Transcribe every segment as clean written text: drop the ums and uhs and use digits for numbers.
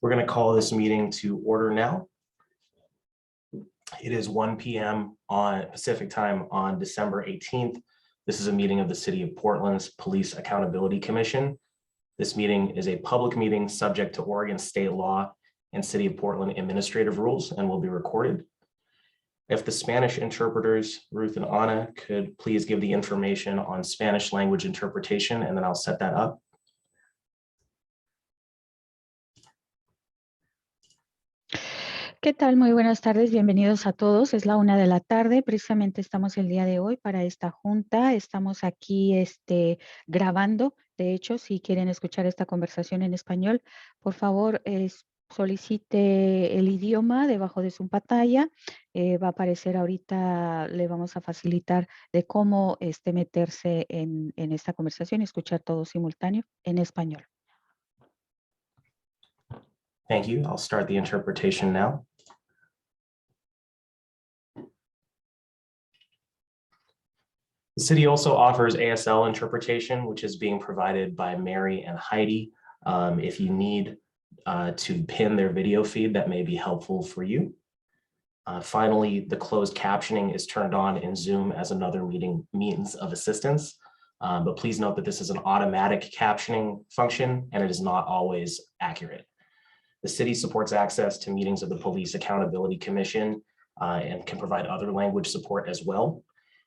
We're going to call this meeting to order now. It is 1 p.m. on Pacific time on December 18th. This is a meeting of the City of Portland's Police Accountability Commission. This meeting is a public meeting subject to Oregon state law and City of Portland administrative rules and will be recorded. If the Spanish interpreters, Ruth and Anna, could please give the information on Spanish language interpretation, and then I'll set that up. ¿Qué tal? Muy buenas tardes, bienvenidos a todos. Es la 1 de la tarde, precisamente estamos el día de hoy para esta junta. Estamos aquí grabando. De hecho, si quieren escuchar esta conversación en español, por favor, solicite el idioma debajo de su pantalla. Va a aparecer ahorita, le vamos a facilitar de cómo meterse en esta conversación y escuchar todo simultáneo en español. Thank you. I'll start the interpretation now. The city also offers ASL interpretation, which is being provided by Mary and Heidi. If you need to pin their video feed, that may be helpful for you. Finally, the closed captioning is turned on in Zoom as another means of assistance. But please note that this is an automatic captioning function and it is not always accurate. The city supports access to meetings of the Police Accountability Commission and can provide other language support as well.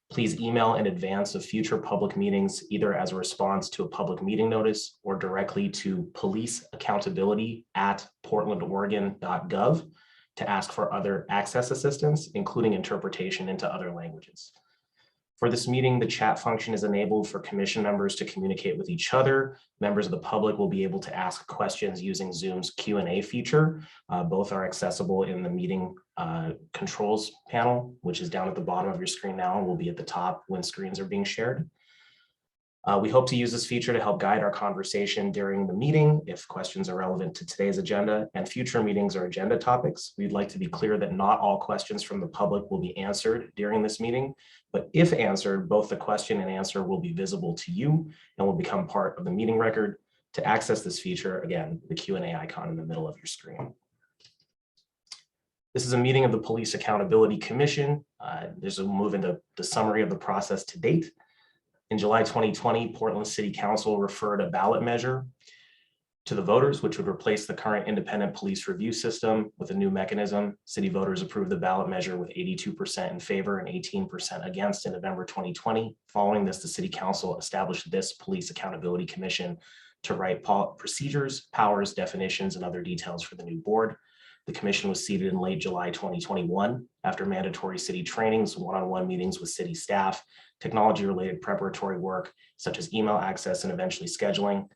Please email in advance of future public meetings, either as a response to a public meeting notice or directly to policeaccountability@portlandoregon.gov to ask for other access assistance, including interpretation into other languages. For this meeting, the chat function is enabled for commission members to communicate with each other. Members of the public will be able to ask questions using Zoom's Q&A feature. Both are accessible in the meeting controls panel, which is down at the bottom of your screen now and will be at the top when screens are being shared. We hope to use this feature to help guide our conversation during the meeting if questions are relevant to today's agenda and future meetings or agenda topics. We'd like to be clear that not all questions from the public will be answered during this meeting, but if answered, both the question and answer will be visible to you and will become part of the meeting record. To access this feature, again, the Q&A icon in the middle of your screen. This is a meeting of the Police Accountability Commission. There's a move into the summary of the process to date. In July 2020, Portland City Council referred a ballot measure to the voters, which would replace the current independent police review system with a new mechanism. City voters approved the ballot measure with 82% in favor and 18% against in November 2020. Following this, the City Council established this Police Accountability Commission to write procedures, powers, definitions, and other details for the new board. The commission was seated in late July 2021 after mandatory city trainings, one-on-one meetings with city staff, technology-related preparatory work, such as email access and eventually scheduling.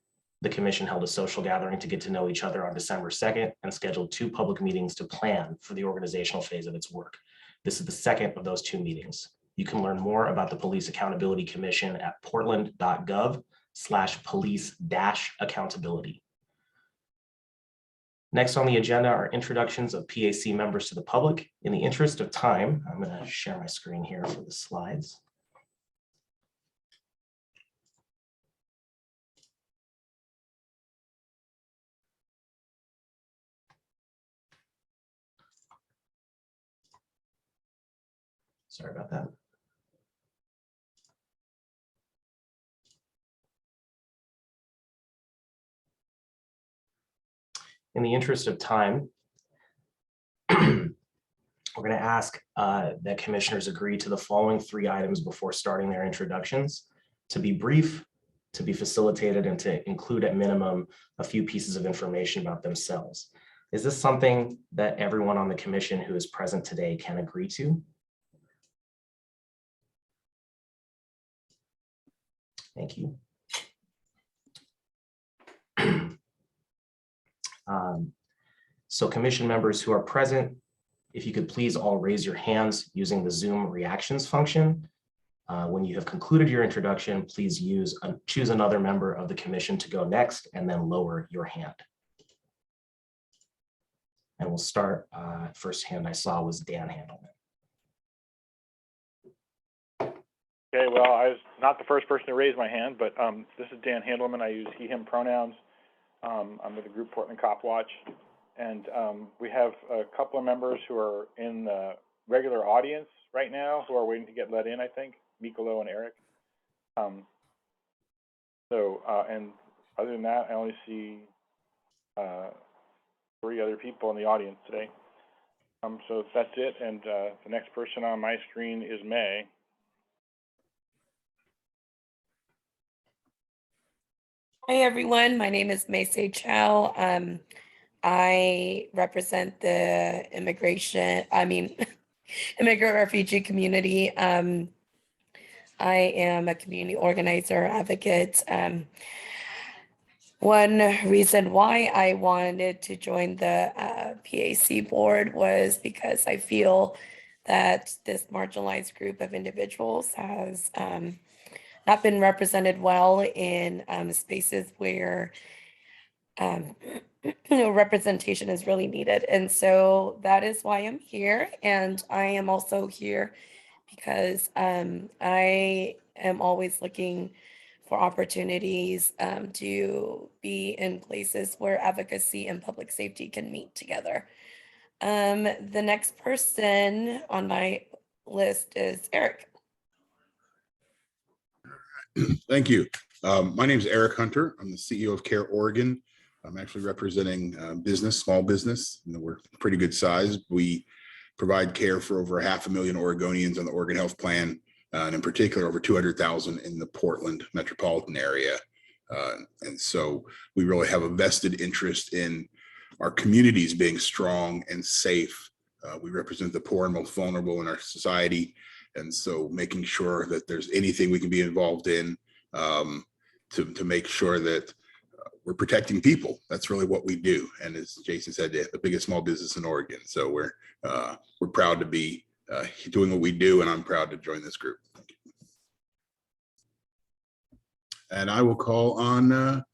The commission held a social gathering to get to know each other on December 2nd and scheduled 2 public meetings to plan for the organizational phase of its work. This is the second of those 2 meetings. You can learn more about the Police Accountability Commission at portland.gov/police-accountability. Next on the agenda are introductions of PAC members to the public. In the interest of time, I'm going to share my screen here for the slides. Sorry about that. In the interest of time, we're going to ask that commissioners agree to the following 3 items before starting their introductions: to be brief, to be facilitated, and to include at minimum a few pieces of information about themselves. Is this something that everyone on the commission who is present today can agree to? Thank you. So commission members who are present, if you could please all raise your hands using the Zoom reactions function. When you have concluded your introduction, please choose another member of the commission to go next and then lower your hand. And we'll start, first hand I saw was Dan Handelman. Okay, well, I was not the first person to raise my hand, but this is Dan Handelman. I use he, him pronouns. I'm with the group Portland Cop Watch, And we have a couple of members who are in the regular audience right now who are waiting to get let in, I think, Mikolo and Eric. And other than that, I only see 3 other people in the audience today. So that's it, and the next person on my screen is May. Hi everyone, my name is May Chow. I represent the immigrant refugee community. I am a community organizer, advocate. One reason why I wanted to join the PAC board was because I feel that this marginalized group of individuals has not been represented well in spaces where representation is really needed. And so that is why I'm here. And I am also here because I am always looking for opportunities to be in places where advocacy and public safety can meet together. The next person on my list is Eric. Thank you. My name is Eric Hunter. I'm the CEO of Care Oregon. I'm actually representing small business. We're pretty good size. We provide care for over 500,000 Oregonians on the Oregon Health Plan, and in particular, over 200,000 in the Portland metropolitan area. And so we really have a vested interest in our communities being strong and safe. We represent the poor and most vulnerable in our society. And so making sure that there's anything we can be involved in to make sure that we're protecting people. That's really what we do. And as Jason said, the biggest small business in Oregon. So we're proud to be doing what we do, and I'm proud to join this group. Thank you. And I will call on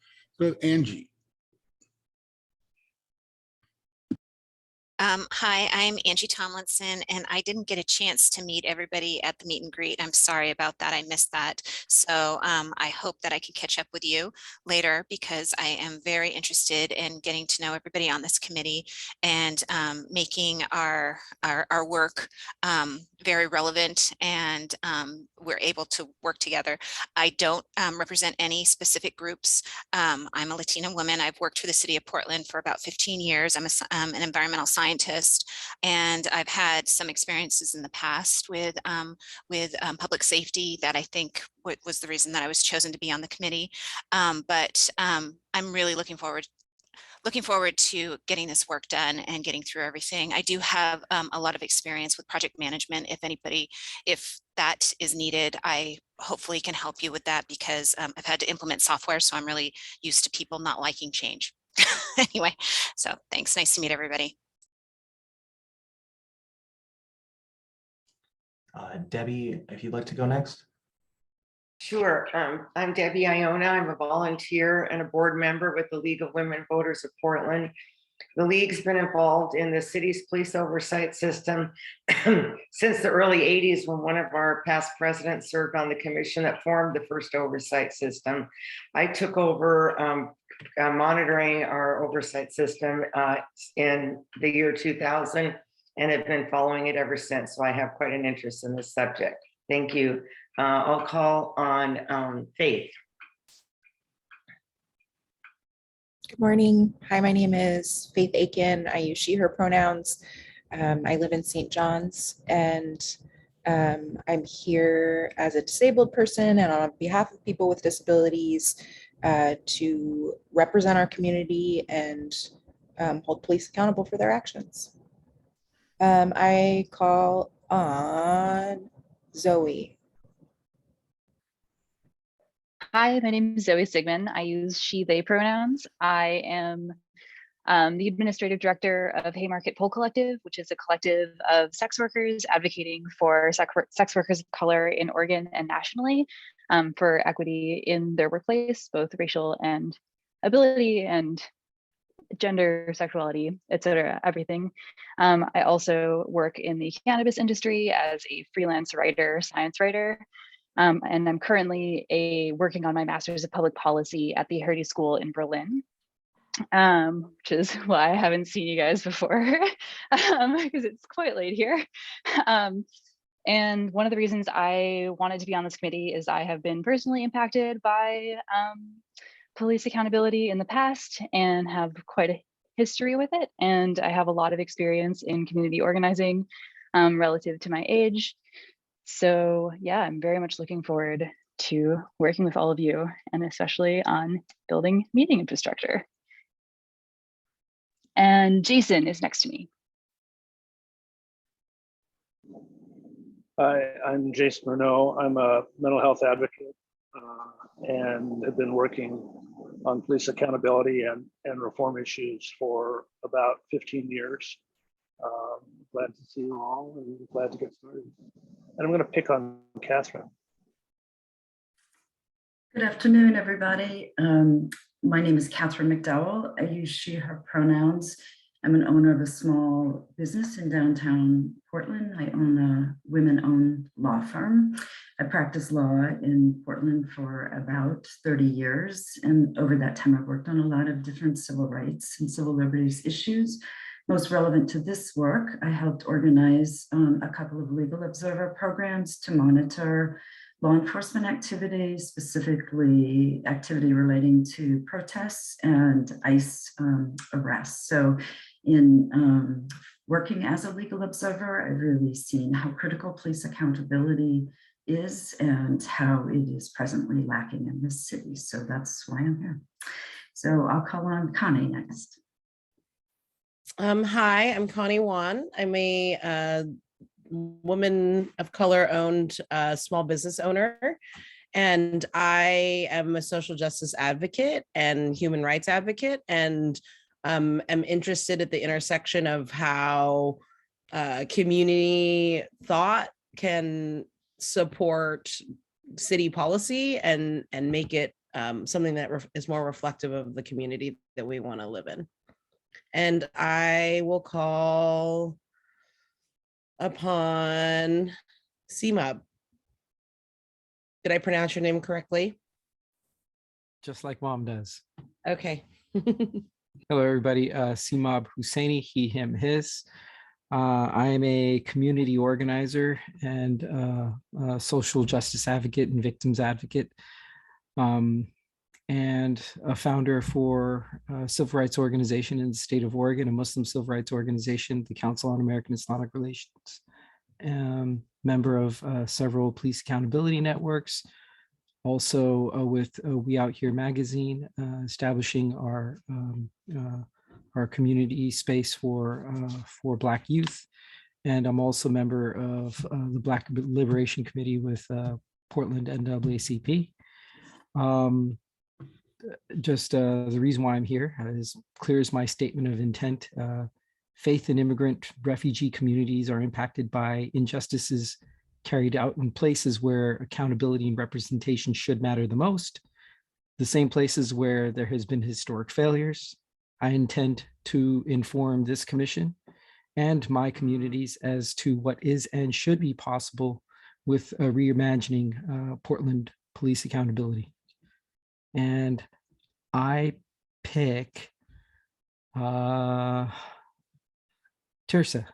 Angie. Hi, I'm Angie Tomlinson, and I didn't get a chance to meet everybody at the meet and greet. I'm sorry about that. I missed that. So I hope that I can catch up with you later, because I am very interested in getting to know everybody on this committee and making our work very relevant, and we're able to work together. I don't represent any specific groups. I'm a Latina woman. I've worked for the city of Portland for about 15 years. I'm an environmental scientist, and I've had some experiences in the past with public safety that I think was the reason that I was chosen to be on the committee. But I'm really looking forward to getting this work done and getting through everything. I do have a lot of experience with project management. If that is needed, I hopefully can help you with that, because I've had to implement software, so I'm really used to people not liking change. Anyway, so thanks. Nice to meet everybody. Debbie, if you'd like to go next. Sure. I'm Debbie Iona. I'm a volunteer and a board member with the League of Women Voters of Portland. The League's been involved in the city's police oversight system since the early 80s, when one of our past presidents served on the commission that formed the first oversight system. I took over monitoring our oversight system in the year 2000 and have been following it ever since. So I have quite an interest in this subject. Thank you. I'll call on Faith. Good morning. Hi, my name is Faith Aiken. I use she, her pronouns. I live in St. John's, and I'm here as a disabled person and on behalf of people with disabilities to represent our community and hold police accountable for their actions. I call on Zoe. Hi, my name is Zoe Sigmund. I use she, they pronouns. I am the administrative director of Haymarket Pole Collective, which is a collective of sex workers advocating for sex workers of color in Oregon and nationally for equity in their workplace, both racial and ability and gender, sexuality, etc., everything. I also work in the cannabis industry as a freelance writer, science writer. And I'm currently working on my master's of public policy at the Hertie School in Berlin. which is why I haven't seen you guys before, because it's quite late here. And one of the reasons I wanted to be on this committee is I have been personally impacted by police accountability in the past and have quite a history with it. And I have a lot of experience in community organizing relative to my age. So yeah, I'm very much looking forward to working with all of you, and especially on building meeting infrastructure. And Jason is next to me. Hi, I'm Jason Renaud. I'm a mental health advocate and have been working on police accountability and reform issues for about 15 years. Glad to see you all and glad to get started. And I'm going to pick on Catherine. Good afternoon, everybody. My name is Catherine Mcdowell. I use she, her pronouns. I'm an owner of a small business in downtown Portland. I own a women-owned law firm. I practiced law in Portland for about 30 years. And over that time, I've worked on a lot of different civil rights and civil liberties issues. Most relevant to this work, I helped organize a couple of legal observer programs to monitor law enforcement activity, specifically activity relating to protests and ICE arrests. So in working as a legal observer, I've really seen how critical police accountability is and how it is presently lacking in this city. So that's why I'm here. So I'll call on Connie next. Hi, I'm Connie Wan. I'm a woman of color owned small business owner, and I am a social justice advocate and human rights advocate, and am interested at the intersection of how community thought can support city policy and make it something that is more reflective of the community that we want to live in. And I will call upon CMOB. Did I pronounce your name correctly? Just like mom does. Okay. Hello, everybody. CMOB Husseini, he, him, his. I am a community organizer and a social justice advocate and victims advocate, and a founder for a civil rights organization in the state of Oregon, a Muslim civil rights organization, the Council on American Islamic Relations, member of several police accountability networks, also with We Out Here magazine, establishing our community space for Black youth. And I'm also a member of the Black Liberation Committee with Portland NAACP. The reason why I'm here is clear as my statement of intent. Faith and immigrant refugee communities are impacted by injustices carried out in places where accountability and representation should matter the most, the same places where there has been historic failures. I intend to inform this commission and my communities as to what is and should be possible with reimagining Portland police accountability. And I pick Tirsa.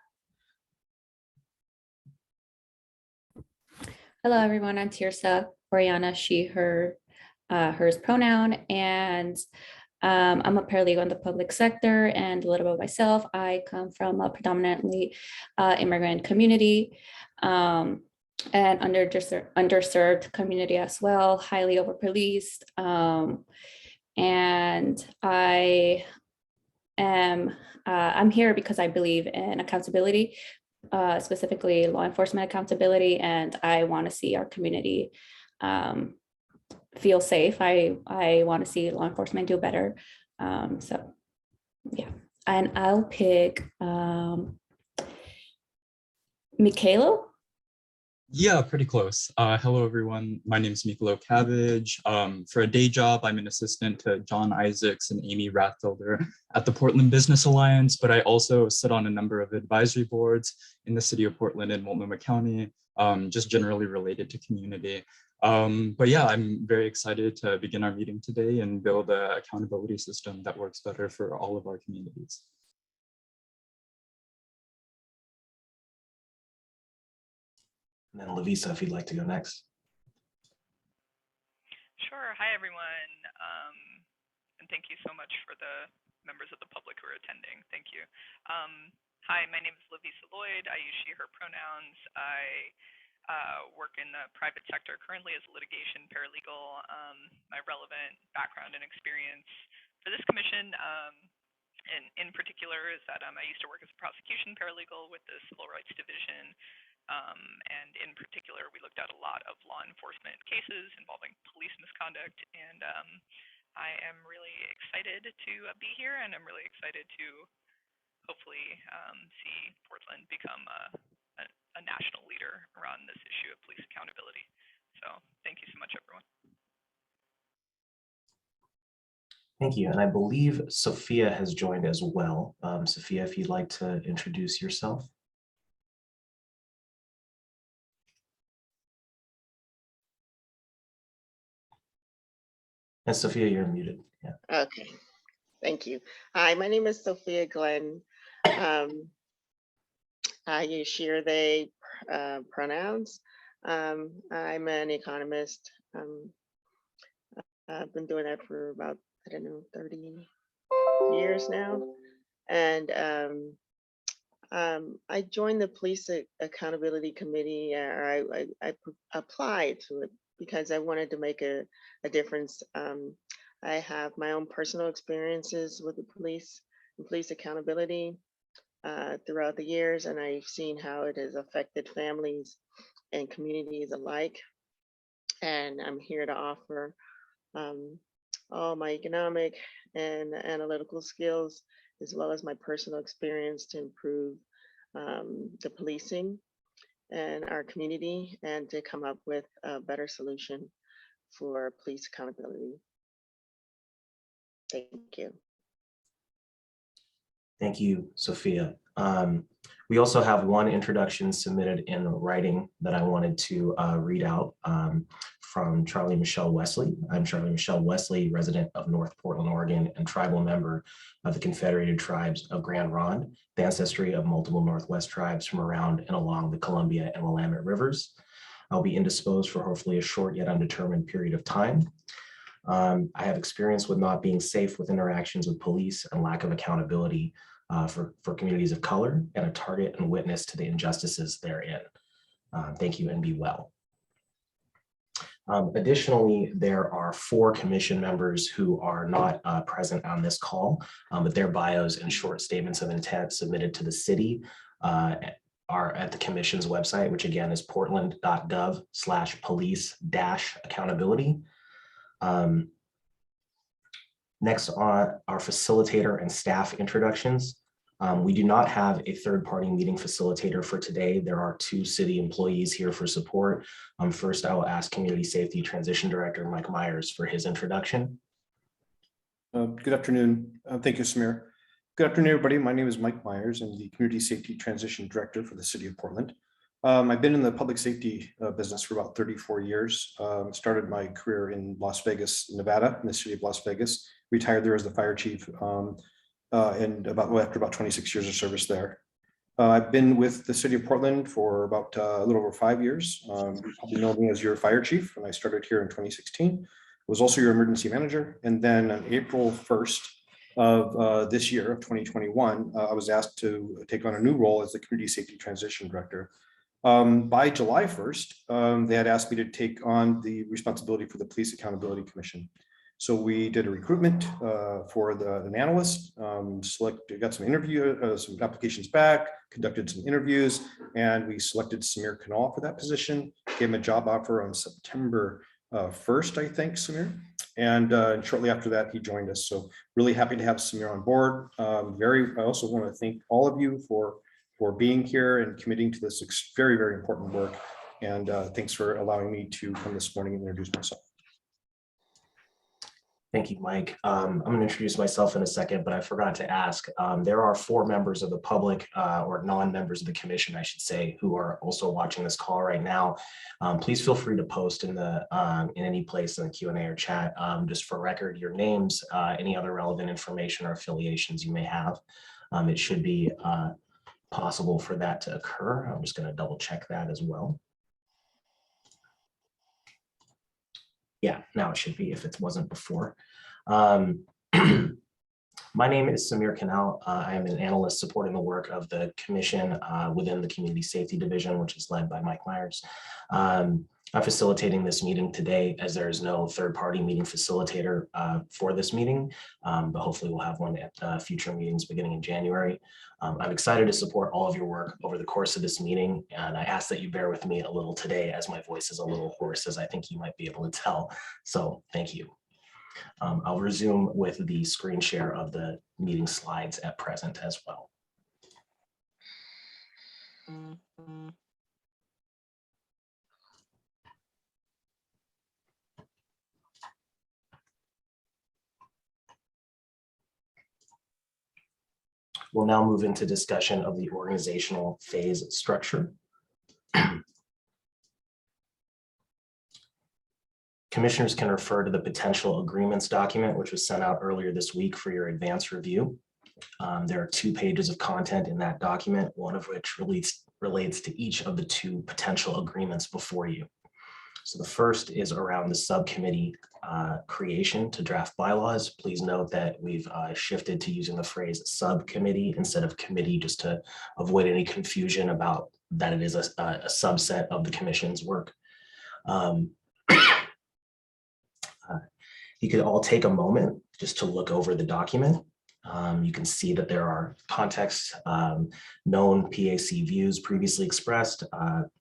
Hello, everyone. I'm Tirsa Oriana, she, her, hers pronoun, and I'm a paralegal in the public sector. And a little bit about myself, I come from a predominantly immigrant community and underserved community as well, highly over-policed. And I'm here because I believe in accountability, specifically law enforcement accountability, and I want to see our community feel safe. I want to see law enforcement do better. So yeah, and I'll pick Mikhailo. Yeah, pretty close. Hello, everyone. My name is Mikhailo Cabbage. For a day job, I'm an assistant to John Isaacs and Amy Rathfelder at the Portland Business Alliance, but I also sit on a number of advisory boards in the city of Portland and Multnomah County, just generally related to community. But yeah, I'm very excited to begin our meeting today and build an accountability system that works better for all of our communities. And then Lavisa, if you'd like to go next. Sure. Hi, everyone. And thank you so much for the members of the public who are attending. Thank you. Hi, my name is Lavisa Lloyd. I use she, her pronouns. I work in the private sector currently as a litigation paralegal. My relevant background and experience for this commission in particular is that I used to work as a prosecution paralegal with the Civil Rights Division. And in particular, we looked at a lot of law enforcement cases involving police misconduct. And I am really excited to be here, and I'm really excited to hopefully see Portland become a national leader around this issue of police accountability. So thank you so much, everyone. Thank you. And I believe Sophia has joined as well. Sophia, if you'd like to introduce yourself. And Sophia, you're muted. Yeah. Okay, thank you. Hi, my name is Sophia Glenn. I use she, her, they pronouns. I'm an economist. I've been doing that for about, 30 years now. And I joined the Police Accountability Committee, or I applied to it because I wanted to make a difference. I have my own personal experiences with the police and police accountability throughout the years, and I've seen how it has affected families and communities alike. And I'm here to offer all my economic and analytical skills, as well as my personal experience to improve the policing and our community, and to come up with a better solution for police accountability. Thank you. Thank you, Sophia. We also have one introduction submitted in writing that I wanted to read out from Charlie Michelle Wesley. I'm Charlie Michelle Wesley, resident of North Portland, Oregon, and tribal member of the Confederated Tribes of Grand Ronde, the ancestry of multiple Northwest tribes from around and along the Columbia and Willamette rivers. I'll be indisposed for hopefully a short yet undetermined period of time. I have experience with not being safe with interactions with police and lack of accountability for communities of color, and a target and witness to the injustices therein. Thank you and be well. Additionally, there are 4 commission members who are not present on this call, but their bios and short statements of intent submitted to the city are at the commission's website, which again is portland.gov/police-accountability. Next on our facilitator and staff introductions. We do not have a third-party meeting facilitator for today. There are 2 city employees here for support. First, I will ask Community Safety Transition Director Mike Myers for his introduction. Good afternoon. Thank you, Samir. Good afternoon, everybody. My name is Mike Myers. I'm the Community Safety Transition Director for the City of Portland. I've been in the public safety business for about 34 years. Started my career in Las Vegas, Nevada, in the city of Las Vegas. Retired there as the fire chief, and after about 26 years of service there. I've been with the city of Portland for about a little over 5 years. You probably know me as your fire chief when I started here in 2016. I was also your emergency manager. And then on April 1st of this year of 2021, I was asked to take on a new role as the Community Safety Transition Director. By July 1st, they had asked me to take on the responsibility for the Police Accountability Commission. So we did a recruitment for an analyst, got some some applications back, conducted some interviews, and we selected Samir Kanal for that position. Gave him a job offer on September 1st, I think, Samir. And shortly after that, he joined us. So really happy to have Samir on board. I also want to thank all of you for being here and committing to this very, very important work. And thanks for allowing me to come this morning and introduce myself. Thank you, Mike. I'm going to introduce myself in a second, but I forgot to ask. There are 4 members of the public or non-members of the commission, I should say, who are also watching this call right now. Please feel free to post in any place in the Q&A or chat, just for record, your names, any other relevant information or affiliations you may have. It should be possible for that to occur. I'm just going to double check that as well. Yeah, now it should be if it wasn't before. My name is Samir Kanal. I am an analyst supporting the work of the commission within the Community Safety Division, which is led by Mike Myers. I'm facilitating this meeting today as there is no third-party meeting facilitator for this meeting, but hopefully we'll have one at future meetings beginning in January. I'm excited to support all of your work over the course of this meeting, and I ask that you bear with me a little today as my voice is a little hoarse, as I think you might be able to tell. So thank you. I'll resume with the screen share of the meeting slides at present as well. We'll now move into discussion of the organizational phase structure. Commissioners can refer to the potential agreements document, which was sent out earlier this week for your advanced review. There are 2 pages of content in that document, one of which relates to each of the 2 potential agreements before you. So the first is around the subcommittee creation to draft bylaws. Please note that we've shifted to using the phrase subcommittee instead of committee, just to avoid any confusion about that it is a subset of the commission's work. You could all take a moment just to look over the document. You can see that there are context, known PAC views previously expressed,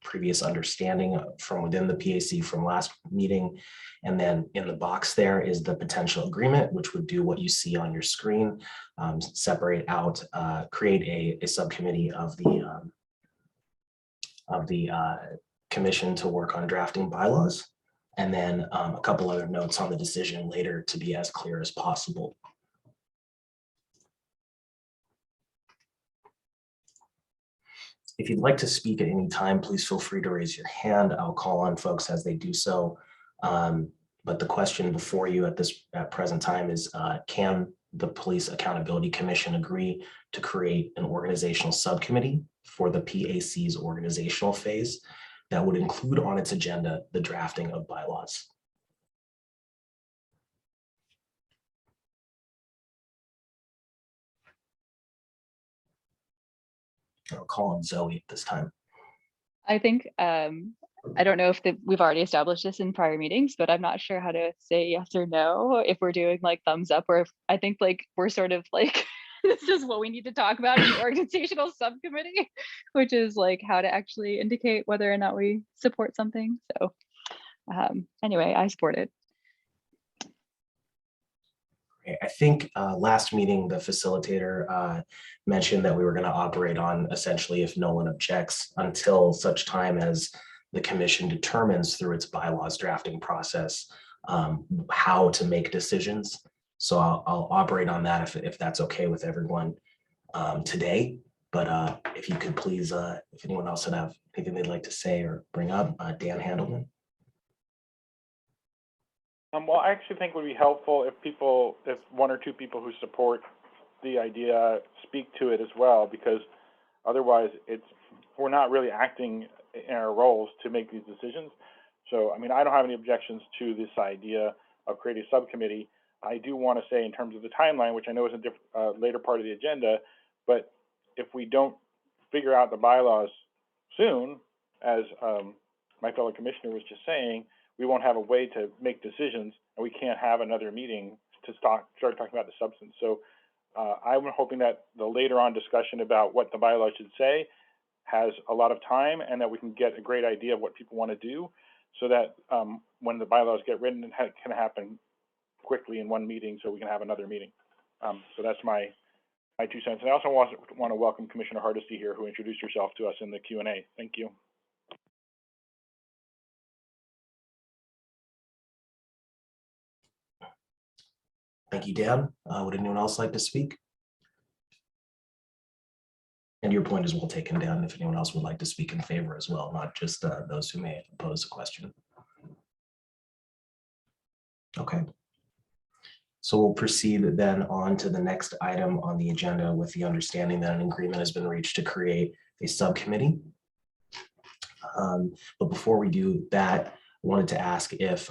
previous understanding from within the PAC from last meeting. And then in the box there is the potential agreement, which would do what you see on your screen, separate out, create a subcommittee of the commission to work on drafting bylaws. And then a couple other notes on the decision later to be as clear as possible. If you'd like to speak at any time, please feel free to raise your hand. I'll call on folks as they do so. But the question before you at present time is, can the Police Accountability Commission agree to create an organizational subcommittee for the PAC's organizational phase that would include on its agenda the drafting of bylaws? I'll call on Zoe at this time. I think, I don't know if we've already established this in prior meetings, but I'm not sure how to say yes or no, if we're doing like thumbs up, or if I think like we're sort of like, this is what we need to talk about in the organizational subcommittee, which is like how to actually indicate whether or not we support something. So anyway, I support it. I think last meeting, the facilitator mentioned that we were going to operate on essentially if no one objects until such time as the commission determines through its bylaws drafting process how to make decisions. So I'll operate on that if that's okay with everyone today. But if you could please, if anyone else would have anything they'd like to say or bring up, Dan Handelman. Well, I actually think it would be helpful if 1 or 2 people who support the idea speak to it as well, because otherwise we're not really acting in our roles to make these decisions. So, I mean, I don't have any objections to this idea of creating a subcommittee. I do want to say in terms of the timeline, which I know is a later part of the agenda, but if we don't figure out the bylaws soon, as my fellow commissioner was just saying, we won't have a way to make decisions, and we can't have another meeting to start talking about the substance. So I'm hoping that the later on discussion about what the bylaws should say has a lot of time, and that we can get a great idea of what people want to do, so that when the bylaws get written, it can happen quickly in one meeting, so we can have another meeting. So that's my 2 cents. And I also want to welcome Commissioner Hardesty here, who introduced herself to us in the Q&A. Thank you. Thank you, Dan. Would anyone else like to speak? And your point is well taken, Dan, if anyone else would like to speak in favor as well, not just those who may oppose the question. Okay. So we'll proceed then on to the next item on the agenda with the understanding that an agreement has been reached to create a subcommittee. But before we do that, I wanted to ask if,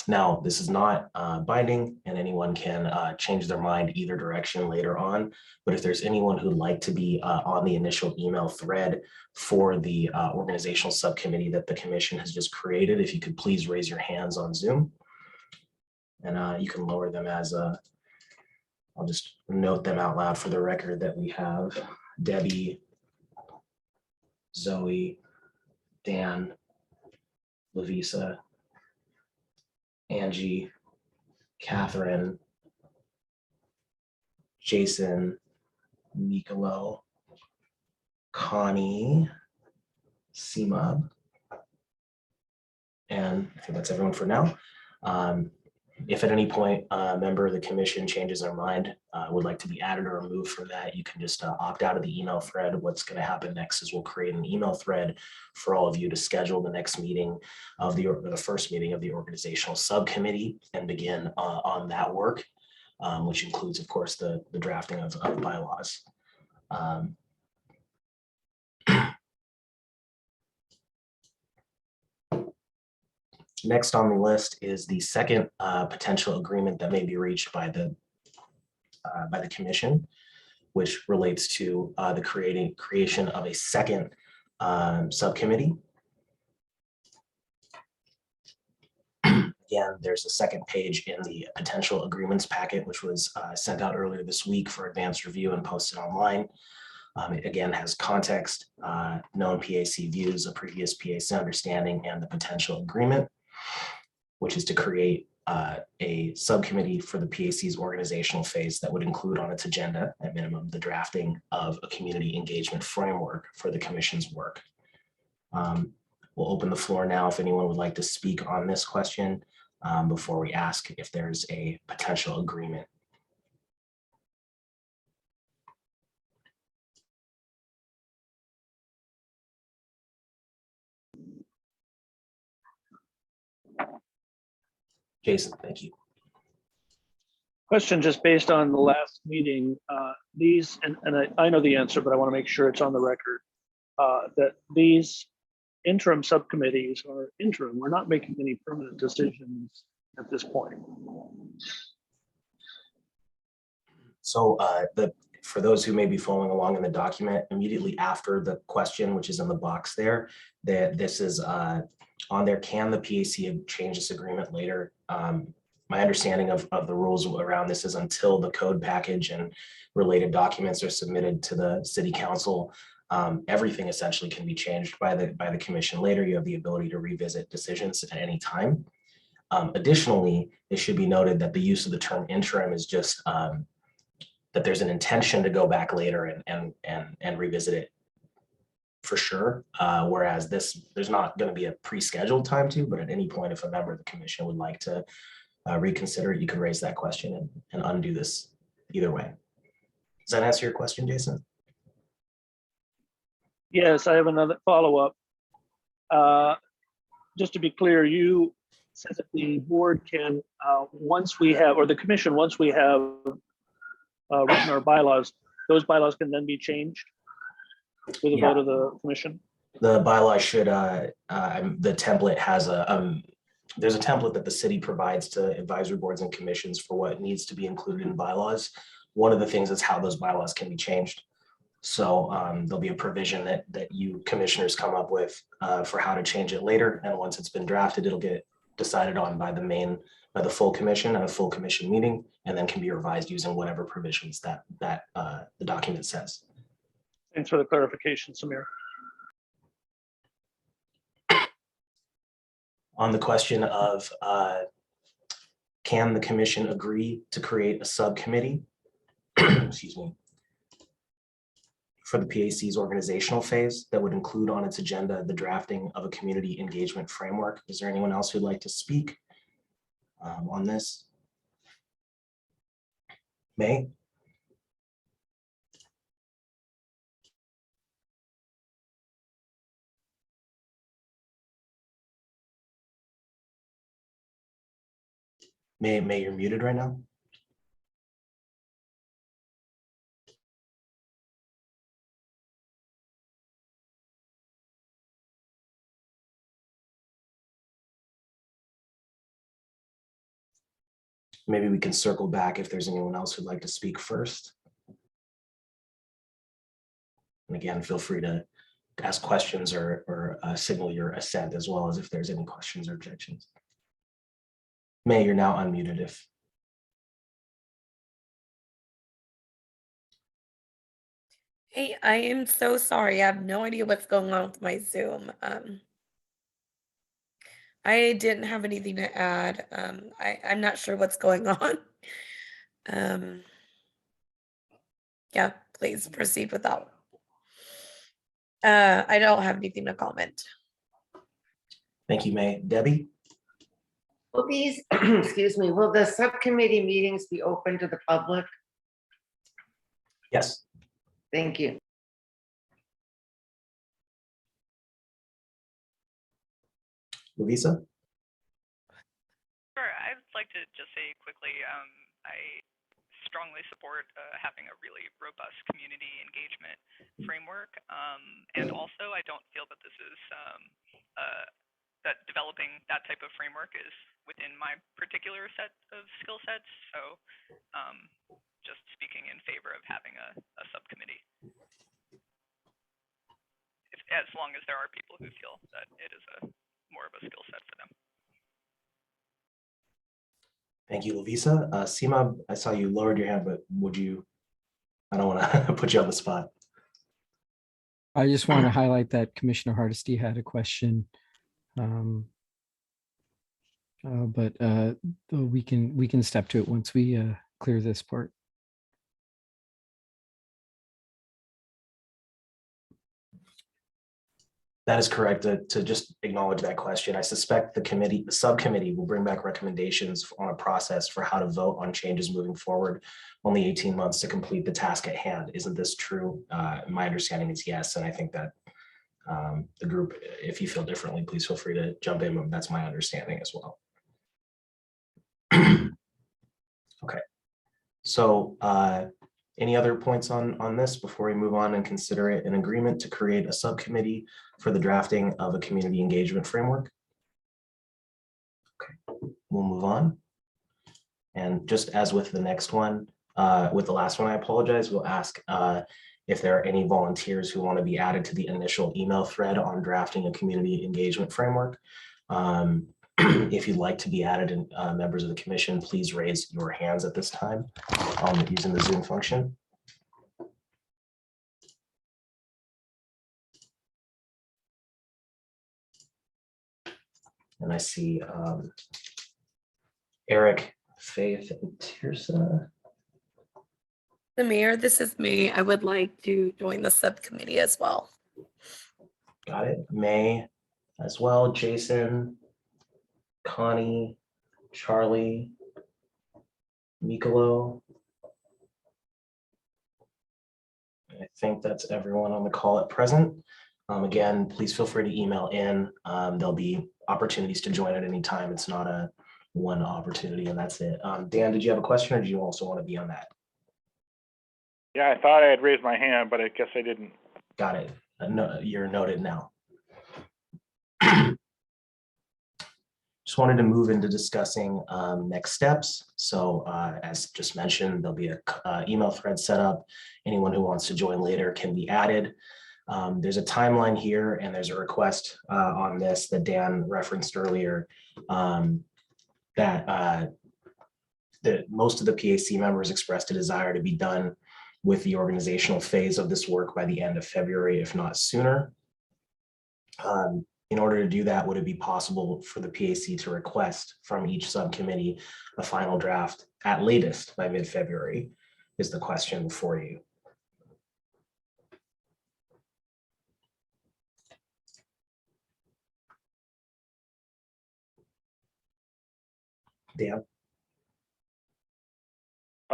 now this is not binding and anyone can change their mind either direction later on, but if there's anyone who'd like to be on the initial email thread for the organizational subcommittee that the commission has just created, if you could please raise your hands on Zoom. And you can lower them as I'll just note them out loud for the record that we have Debbie, Zoe, Dan, Lavisa, Angie, Catherine, Jason, Mikalo, Connie, Seema, and I think that's everyone for now. If at any point a member of the commission changes their mind, would like to be added or removed from that, you can just opt out of the email thread. What's going to happen next is we'll create an email thread for all of you to schedule the next meeting of the first meeting of the organizational subcommittee and begin on that work, which includes, of course, the drafting of bylaws. Next on the list is the second potential agreement that may be reached by the commission, which relates to the creation of a second subcommittee. Again, there's a second page in the potential agreements packet, which was sent out earlier this week for advanced review and posted online. It again has context, known PAC views, a previous PAC understanding, and the potential agreement, which is to create a subcommittee for the PAC's organizational phase that would include on its agenda, at minimum, the drafting of a community engagement framework for the commission's work. We'll open the floor now if anyone would like to speak on this question before we ask if there's a potential agreement. Jason, thank you. Question just based on the last meeting, these, and I know the answer, but I want to make sure it's on the record, that these interim subcommittees are interim. We're not making any permanent decisions at this point. So for those who may be following along in the document, immediately after the question, which is in the box there, that this is on there, can the PAC change this agreement later? My understanding of the rules around this is until the code package and related documents are submitted to the city council, everything essentially can be changed by the commission later. You have the ability to revisit decisions at any time. Additionally, it should be noted that the use of the term interim is just that there's an intention to go back later and revisit it for sure. Whereas there's not going to be a pre-scheduled time to, but at any point, if a member of the commission would like to reconsider it, you can raise that question and undo this either way. Does that answer your question, Jason? Yes, I have another follow-up. Just to be clear, you said that the board can, once we have, or the commission, once we have written our bylaws, those bylaws can then be changed with a vote of the commission? The bylaw should, the template has there's a template that the city provides to advisory boards and commissions for what needs to be included in bylaws. One of the things is how those bylaws can be changed. So there'll be a provision that you commissioners come up with for how to change it later. And once it's been drafted, it'll get decided on by the full commission at a full commission meeting, and then can be revised using whatever provisions that the document says. Thanks for the clarification, Samir. On the question of can the commission agree to create a subcommittee, excuse me, for the PAC's organizational phase that would include on its agenda the drafting of a community engagement framework. Is there anyone else who'd like to speak on this? May? May, you're muted right now. Maybe we can circle back if there's anyone else who'd like to speak first. And again, feel free to ask questions or signal your assent, as well as if there's any questions or objections. May, you're now unmuted if. Hey, I am so sorry. I have no idea what's going on with my Zoom. I didn't have anything to add. I'm not sure what's going on. Yeah, please proceed with that. I don't have anything to comment. Thank you, May. Debbie? Will these, excuse me, will the subcommittee meetings be open to the public? Yes. Thank you. Louisa? Sure, I'd like to just say quickly, I strongly support having a really robust community engagement framework. And also, I don't feel that this is, that developing that type of framework is within my particular set of skill sets. So just speaking in favor of having a subcommittee. As long as there are people who feel that it is more of a skill set for them. Thank you, Lovisa. Seema, I saw you lowered your hand, but would you, I don't want to put you on the spot. I just want to highlight that Commissioner Hardesty had a question. But we can step to it once we clear this part. That is correct. To just acknowledge that question, I suspect the subcommittee will bring back recommendations on a process for how to vote on changes moving forward. Only 18 months to complete the task at hand. Isn't this true? My understanding is yes, and I think that the group, if you feel differently, please feel free to jump in, but that's my understanding as well. Okay, so any other points on this before we move on and consider it an agreement to create a subcommittee for the drafting of a community engagement framework? Okay, we'll move on. And just as with the next one, with the last one, I apologize, we'll ask if there are any volunteers who want to be added to the initial email thread on drafting a community engagement framework. If you'd like to be added, and members of the commission, please raise your hands at this time using the Zoom function. And I see Eric, Faith, and Tirsa. The mayor, this is me. I would like to join the subcommittee as well. Got it. May as well. Jason, Connie, Charlie, Mikolo. I think that's everyone on the call at present. Again, please feel free to email in. There'll be opportunities to join at any time. It's not a one opportunity and that's it. Dan, did you have a question or do you also want to be on that? Yeah, I thought I had raised my hand, but I guess I didn't. Got it. No, you're noted now. Just wanted to move into discussing next steps. So as just mentioned, there'll be a email thread set up. Anyone who wants to join later can be added. There's a timeline here and there's a request on this that Dan referenced earlier that most of the PAC members expressed a desire to be done with the organizational phase of this work by the end of February, if not sooner. In order to do that, would it be possible for the PAC to request from each subcommittee a final draft at latest by mid-February is the question for you. Dan?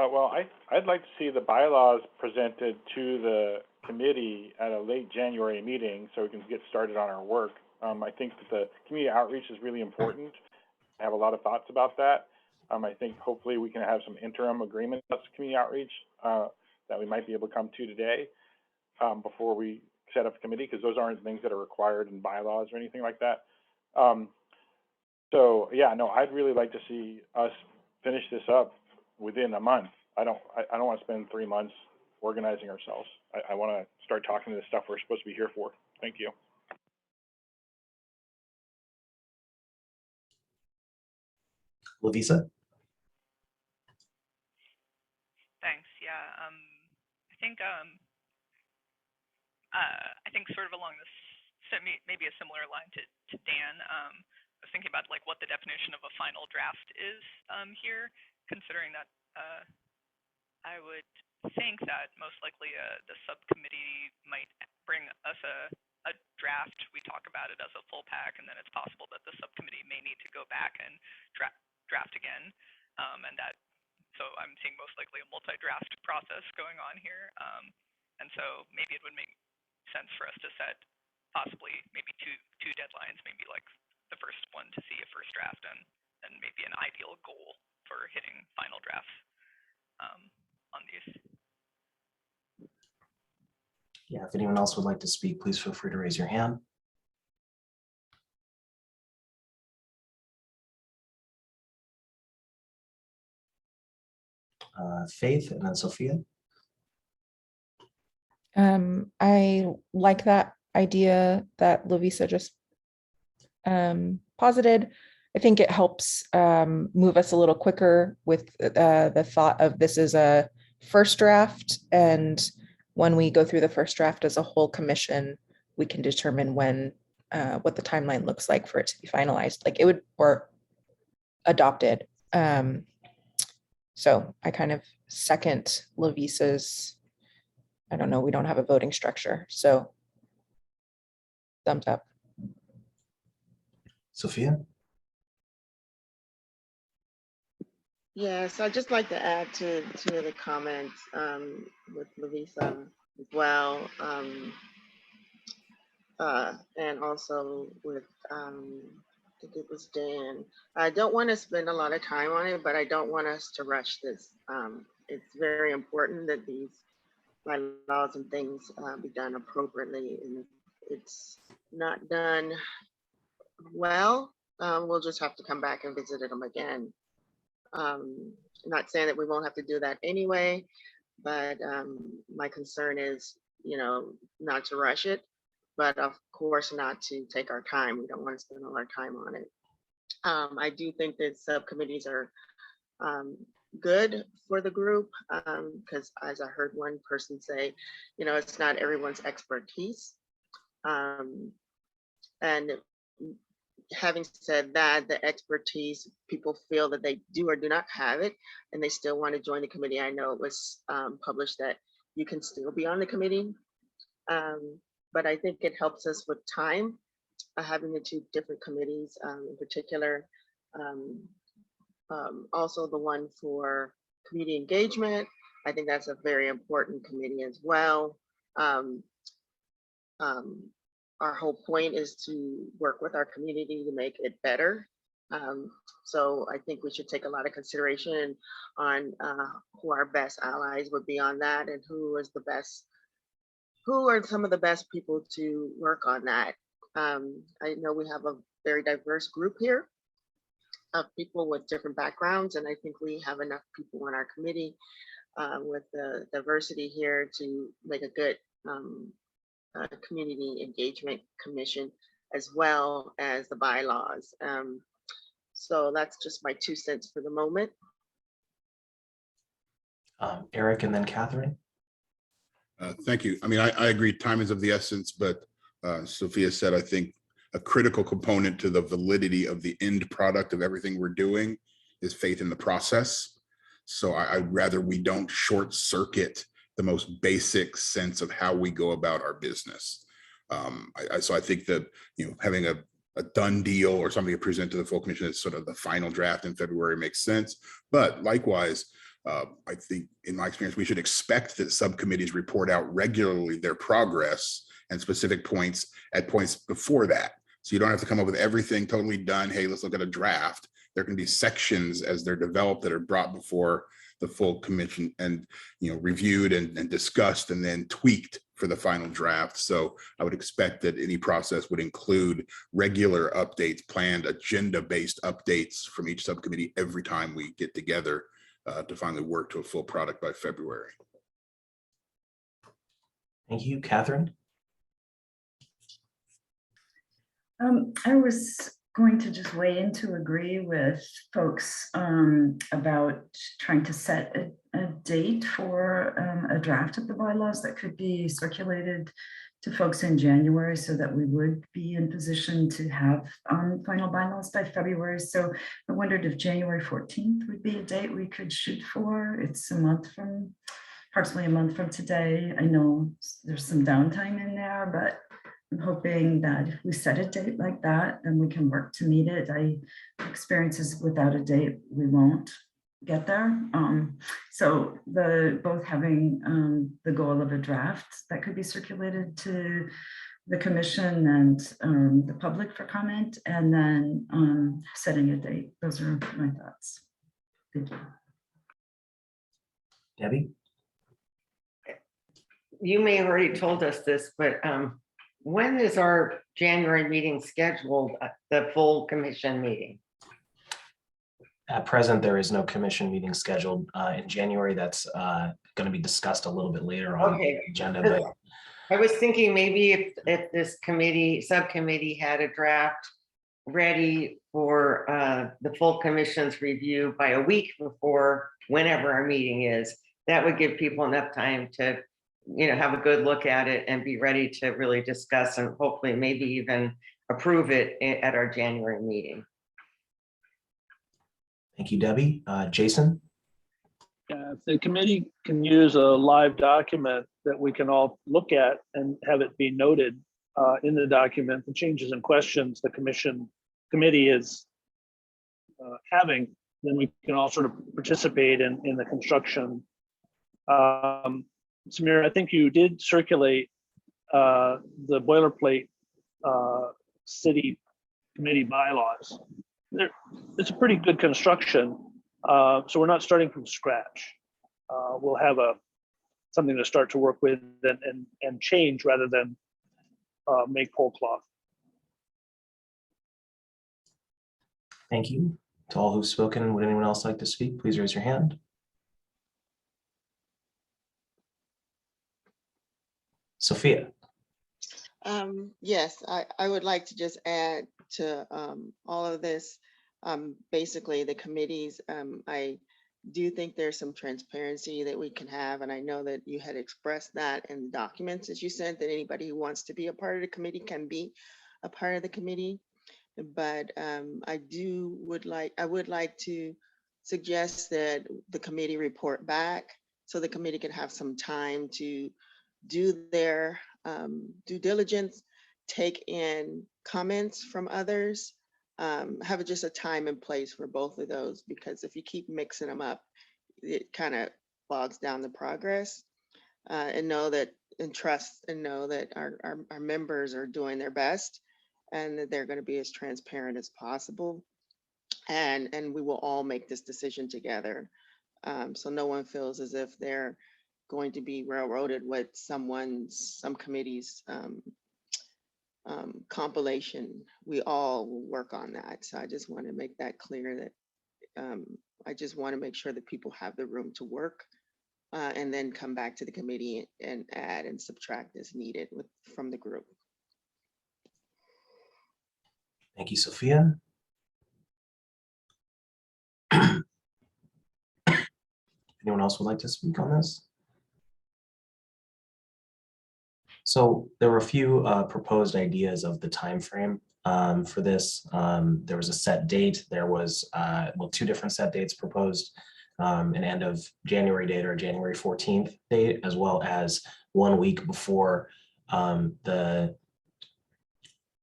Well, I'd like to see the bylaws presented to the committee at a late January meeting so we can get started on our work. I think that the community outreach is really important. I have a lot of thoughts about that. I think hopefully we can have some interim agreements about community outreach that we might be able to come to today before we set up a committee, because those aren't things that are required in bylaws or anything like that. So yeah, no, I'd really like to see us finish this up within a month. I don't want to spend 3 months organizing ourselves. I want to start talking to the stuff we're supposed to be here for. Thank you. Lavisa? Thanks. Yeah. I think sort of along this, maybe a similar line to Dan. I was thinking about like what the definition of a final draft is here, considering that I would think that most likely the subcommittee might bring us a draft. We talk about it as a full PAC, and then it's possible that the subcommittee may need to go back and draft again, and that. So I'm seeing most likely a multi-draft process going on here, and so maybe it would make sense for us to set possibly maybe two deadlines, maybe like the first one to see a first draft and maybe an ideal goal for hitting final drafts on these. Yeah, if anyone else would like to speak, please feel free to raise your hand. Faith, and then Sophia. I like that idea that Lovisa just posited. I think it helps move us a little quicker with the thought of this is a first draft, and when we go through the first draft as a whole commission, we can determine when what the timeline looks like for it to be finalized, like it would, or adopted. So I kind of second Lovisa's, I don't know, we don't have a voting structure, so thumbs up. Sophia? Yes, I'd just like to add to the comments with Lovisa as well, and also with, I think it was Dan. I don't want to spend a lot of time on it, but I don't want us to rush this. It's very important that these bylaws and things be done appropriately, and if it's not done well, we'll just have to come back and visit them again. Not saying that we won't have to do that anyway, but my concern is, not to rush it, but of course not to take our time. We don't want to spend all our time on it. I do think that subcommittees are good for the group, because as I heard one person say, it's not everyone's expertise. And having said that, the expertise, people feel that they do or do not have it, and they still want to join the committee. I know it was published that you can still be on the committee, but I think it helps us with time, having the two different committees in particular. Also the one for community engagement, I think that's a very important committee as well. Our whole point is to work with our community to make it better. So I think we should take a lot of consideration on who our best allies would be on that, and who are some of the best people to work on that. I know we have a very diverse group here of people with different backgrounds, and I think we have enough people on our committee with the diversity here to make a good community engagement commission, as well as the bylaws. So that's just my 2 cents for the moment. Eric, and then Catherine. Thank you. I mean, I agree time is of the essence, but Sophia said, I think a critical component to the validity of the end product of everything we're doing is faith in the process. So I'd rather we don't short circuit the most basic sense of how we go about our business. So I think that, having a done deal or something to present to the full commission as sort of the final draft in February makes sense. But likewise, I think in my experience, we should expect that subcommittees report out regularly their progress and specific points at points before that. So you don't have to come up with everything totally done. Hey, let's look at a draft. There can be sections as they're developed that are brought before the full commission and, you know, reviewed and discussed and then tweaked for the final draft. So I would expect that any process would include regular updates, planned agenda-based updates from each subcommittee every time we get together to finally work to a full product by February. Thank you, Catherine. I was going to just weigh in to agree with folks about trying to set a date for a draft of the bylaws that could be circulated to folks in January so that we would be in position to have final bylaws by February. So I wondered if January 14th would be a date we could shoot for. It's a month from, approximately a month from today. I know there's some downtime in there, but I'm hoping that if we set a date like that, then we can work to meet it. Experiences without a date, we won't get there. So both having the goal of a draft that could be circulated to the commission and the public for comment, and then setting a date. Those are my thoughts. Thank you. Debbie? You may have already told us this, but when is our January meeting scheduled, the full commission meeting? At present, there is no commission meeting scheduled in January. That's going to be discussed a little bit later on the agenda. But I was thinking maybe if this subcommittee had a draft ready for the full commission's review by a week before whenever our meeting is, that would give people enough time to, you know, have a good look at it and be ready to really discuss and hopefully maybe even approve it at our January meeting. Thank you, Debbie. Jason? Yeah, if the committee can use a live document that we can all look at and have it be noted in the document, the changes and questions the committee is having, then we can all sort of participate in the construction. Samir, I think you did circulate the boilerplate city committee bylaws. It's a pretty good construction, so we're not starting from scratch. We'll have something to start to work with and change rather than make whole cloth. Thank you. To all who've spoken, would anyone else like to speak? Please raise your hand. Sophia. Yes, I would like to just add to all of this. Basically, the committees, I do think there's some transparency that we can have, and I know that you had expressed that in the documents that you sent, that anybody who wants to be a part of the committee can be a part of the committee. But I would like to suggest that the committee report back so the committee can have some time to do their due diligence, take in comments from others, have just a time and place for both of those, because if you keep mixing them up, it kind of bogs down the progress. And trust and know that our members are doing their best and that they're going to be as transparent as possible. And we will all make this decision together. So no one feels as if they're going to be railroaded with some committee's compilation. We all will work on that. So I just want to make that clear that I just want to make sure that people have the room to work and then come back to the committee and add and subtract as needed from the group. Thank you, Sophia. Anyone else would like to speak on this? So there were a few proposed ideas of the time frame for this. There was a set date. There was two different set dates proposed, an end of January date or January 14th date, as well as 1 week before the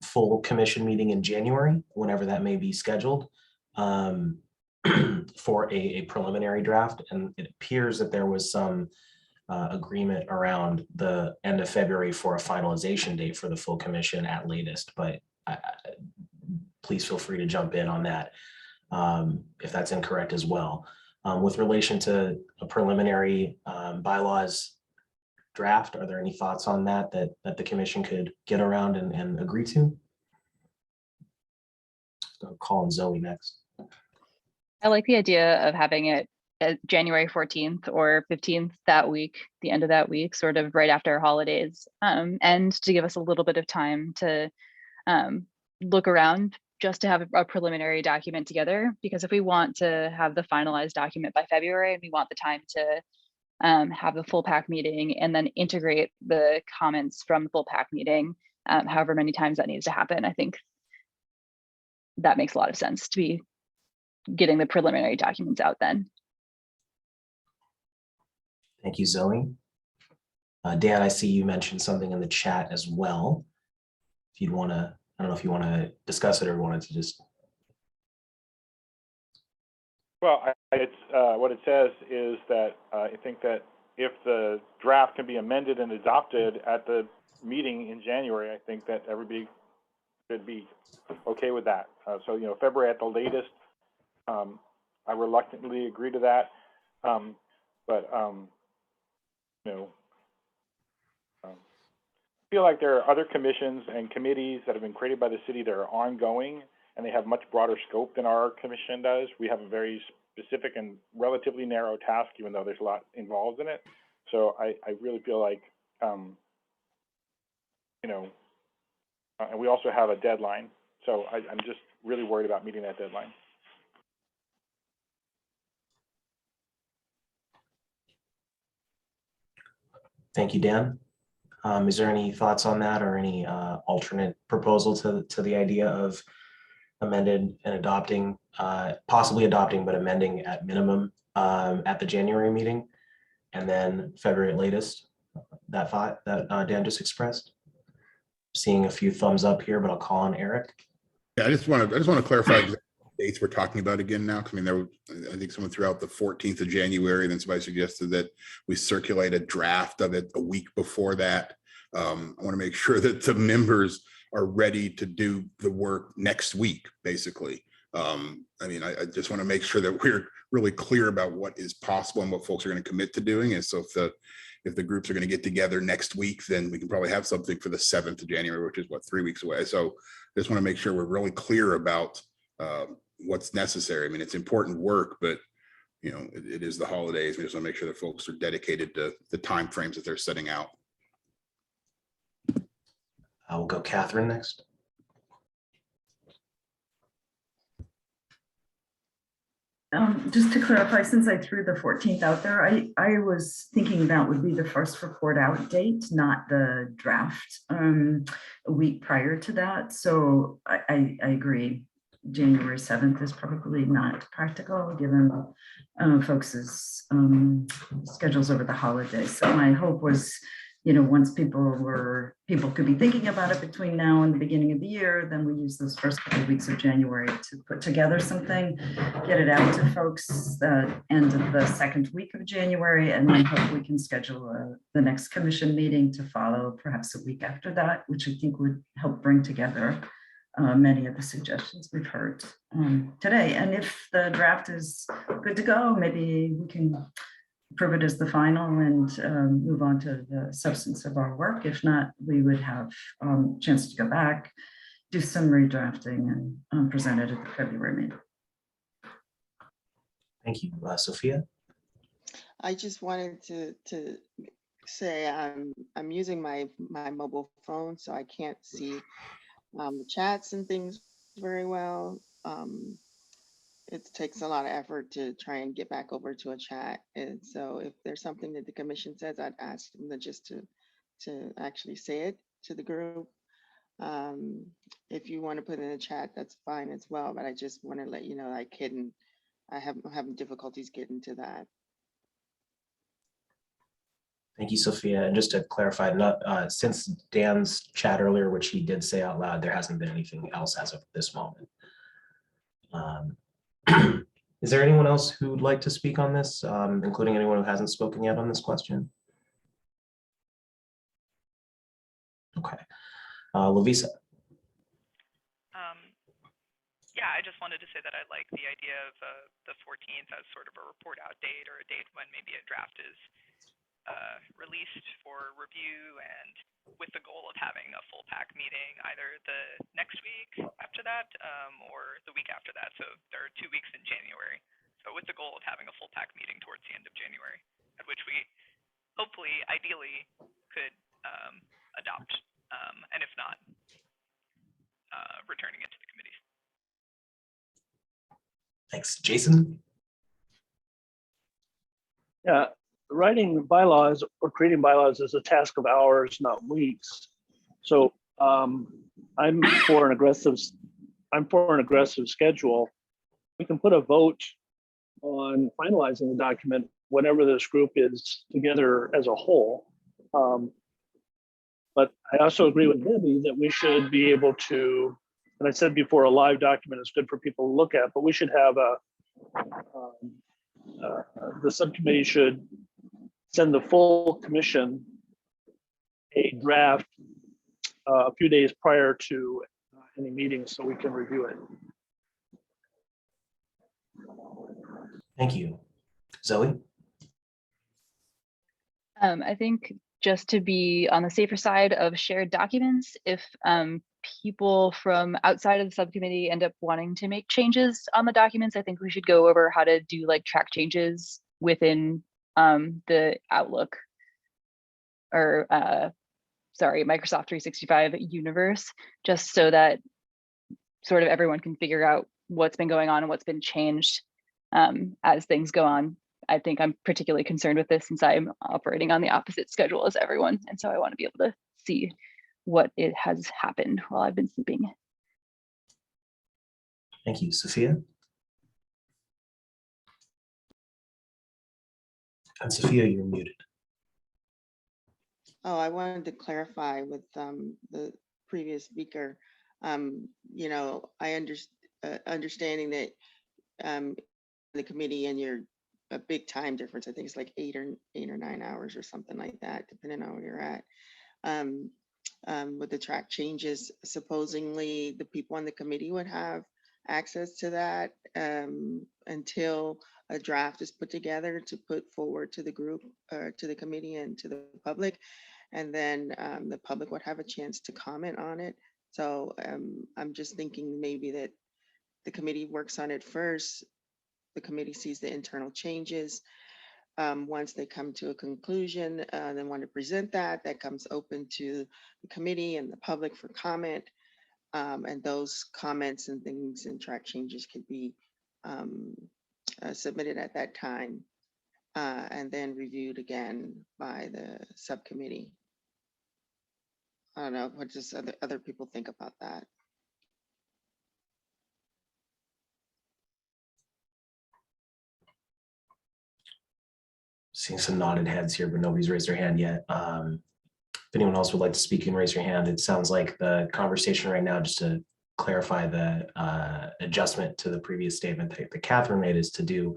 full commission meeting in January, whenever that may be scheduled. for a preliminary draft, and it appears that there was some agreement around the end of February for a finalization date for the full commission at latest, but please feel free to jump in on that if that's incorrect as well. With relation to a preliminary bylaws draft, are there any thoughts on that that the commission could get around and agree to? I'll call on Zoe next. I like the idea of having it at January 14th or 15th that week, the end of that week, sort of right after our holidays, and to give us a little bit of time to look around just to have a preliminary document together. Because if we want to have the finalized document by February and we want the time to have the full PAC meeting and then integrate the comments from the full PAC meeting, however many times that needs to happen, I think that makes a lot of sense to be getting the preliminary documents out then. Thank you, Zoe. Dan, I see you mentioned something in the chat as well. If you'd want to, I don't know if you want to discuss it or wanted to just. Well, it's what it says is that I think that if the draft can be amended and adopted at the meeting in January, I think that everybody should be okay with that. So, you know, February at the latest. I reluctantly agree to that, but you know, I feel like there are other commissions and committees that have been created by the city that are ongoing, and they have much broader scope than our commission does. We have a very specific and relatively narrow task, even though there's a lot involved in it. So I really feel like, you know, and we also have a deadline. So I'm just really worried about meeting that deadline. Thank you, Dan. Is there any thoughts on that or any alternate proposal to the idea of amended and adopting, possibly adopting, but amending at minimum at the January meeting, and then February at latest? That thought that Dan just expressed. Seeing a few thumbs up here, but I'll call on Eric. Yeah, I just want to clarify exactly what dates we're talking about again now. Because I mean, there were, I think someone threw out the 14th of January, and then somebody suggested that we circulate a draft of it a week before that. I want to make sure that the members are ready to do the work next week, basically. I mean, I just want to make sure that we're really clear about what is possible and what folks are going to commit to doing. And so if the groups are going to get together next week, then we can probably have something for the 7th of January, which is what, 3 weeks away. So I just want to make sure we're really clear about what's necessary. I mean, it's important work, but you know, it is the holidays. We just want to make sure that folks are dedicated to the timeframes that they're setting out. I will go Catherine next. Just to clarify, since I threw the 14th out there, I was thinking that would be the first report out date, not the draft a week prior to that. So I agree. January 7th is probably not practical given folks' schedules over the holidays. So my hope was, you know, once people could be thinking about it between now and the beginning of the year, then we use those first couple of weeks of January to put together something, get it out to folks end of the second week of January, and then hope we can schedule the next commission meeting to follow perhaps a week after that, which I think would help bring together many of the suggestions we've heard today. And if the draft is good to go, maybe we can approve it as the final and move on to the substance of our work. If not, we would have a chance to go back, do some redrafting and present it at the February meeting. Thank you, Sophia. I just wanted to say I'm using my mobile phone, so I can't see the chats and things very well. It takes a lot of effort to try and get back over to a chat. And so if there's something that the commission says, I'd ask them to actually say it to the group. If you want to put in a chat, that's fine as well. But I just want to let you know I'm having difficulties getting to that. Thank you, Sophia. And just to clarify, since Dan's chat earlier, which he did say out loud, there hasn't been anything else as of this moment. Is there anyone else who'd like to speak on this, including anyone who hasn't spoken yet on this question? Okay, Lovisa. Yeah, I just wanted to say that I like the idea of the 14th as sort of a report out date, or a date when maybe a draft is released for review, and with the goal of having a full PAC meeting either the next week after that or the week after that. So there are 2 weeks in January. So with the goal of having a full PAC meeting towards the end of January, at which we hopefully, ideally, could adopt, and if not, returning it to the committees. Thanks. Jason? Yeah, writing bylaws or creating bylaws is a task of hours, not weeks. So I'm for an aggressive schedule. We can put a vote on finalizing the document whenever this group is together as a whole. But I also agree with Debbie that we should be able to, and I said before, a live document is good for people to look at, but we should have the subcommittee should send the full commission a draft a few days prior to any meeting so we can review it. Thank you. Zoe? I think just to be on the safer side of shared documents, if people from outside of the subcommittee end up wanting to make changes on the documents, I think we should go over how to do like track changes within the Outlook or Microsoft 365 universe, just so that sort of everyone can figure out what's been going on and what's been changed as things go on. I think I'm particularly concerned with this since I'm operating on the opposite schedule as everyone. And so I want to be able to see what it has happened while I've been sleeping. Thank you. Sophia? And Sophia, you're muted. Oh, I wanted to clarify with the previous speaker. You know, I understanding that the committee and you're a big time difference. I think it's like 8 or 9 hours or something like that, depending on where you're at. With the track changes, supposedly the people on the committee would have access to that until a draft is put together to put forward to the group, to the committee and to the public. And then the public would have a chance to comment on it. So I'm just thinking maybe that the committee works on it first. The committee sees the internal changes. Once they come to a conclusion, they want to present that comes open to the committee and the public for comment. And those comments and things and track changes could be submitted at that time and then reviewed again by the subcommittee. I don't know, what does other people think about that? Seeing some nodded heads here, but nobody's raised their hand yet. If anyone else would like to speak, and raise your hand. It sounds like the conversation right now, just to clarify the adjustment to the previous statement that Catherine made, is to do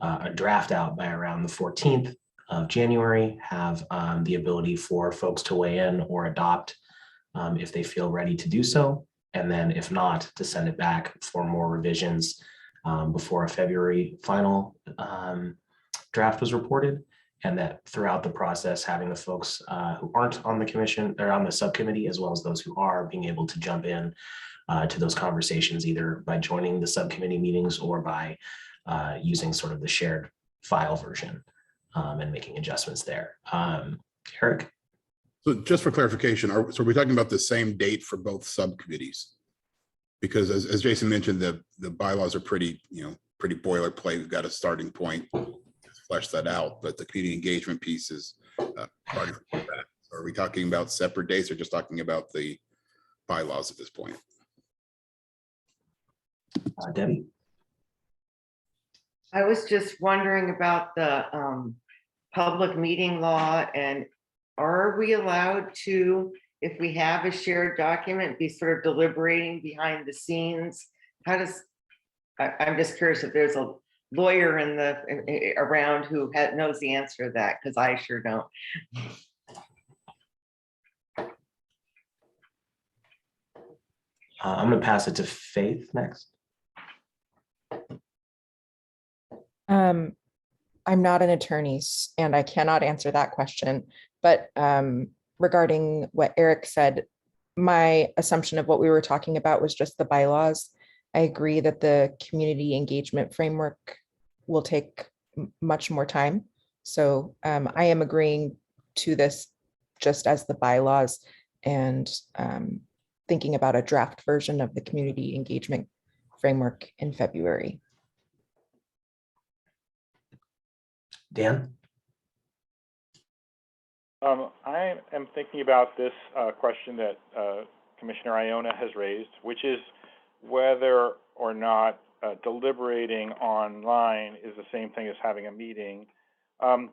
a draft out by around the 14th of January, have the ability for folks to weigh in or adopt if they feel ready to do so. And then if not, to send it back for more revisions before a February final draft was reported, and that throughout the process, having the folks who aren't on the commission or on the subcommittee, as well as those who are, being able to jump in to those conversations, either by joining the subcommittee meetings or by using sort of the shared file version and making adjustments there. Eric? So just for clarification, so we're talking about the same date for both subcommittees? Because as Jason mentioned, the bylaws are pretty boilerplate. We've got a starting point, flesh that out, but the community engagement piece is part of that. Are we talking about separate dates or just talking about the bylaws at this point? Debbie? I was just wondering about the public meeting law, and are we allowed to, if we have a shared document, be sort of deliberating behind the scenes? How does, I'm just curious if there's a lawyer around who knows the answer to that, because I sure don't. I'm going to pass it to Faith next. I'm not an attorney and I cannot answer that question, but regarding what Eric said, my assumption of what we were talking about was just the bylaws. I agree that the community engagement framework will take much more time. So I am agreeing to this just as the bylaws and thinking about a draft version of the community engagement framework in February. Dan? I am thinking about this question that Commissioner Iona has raised, which is whether or not deliberating online is the same thing as having a meeting. I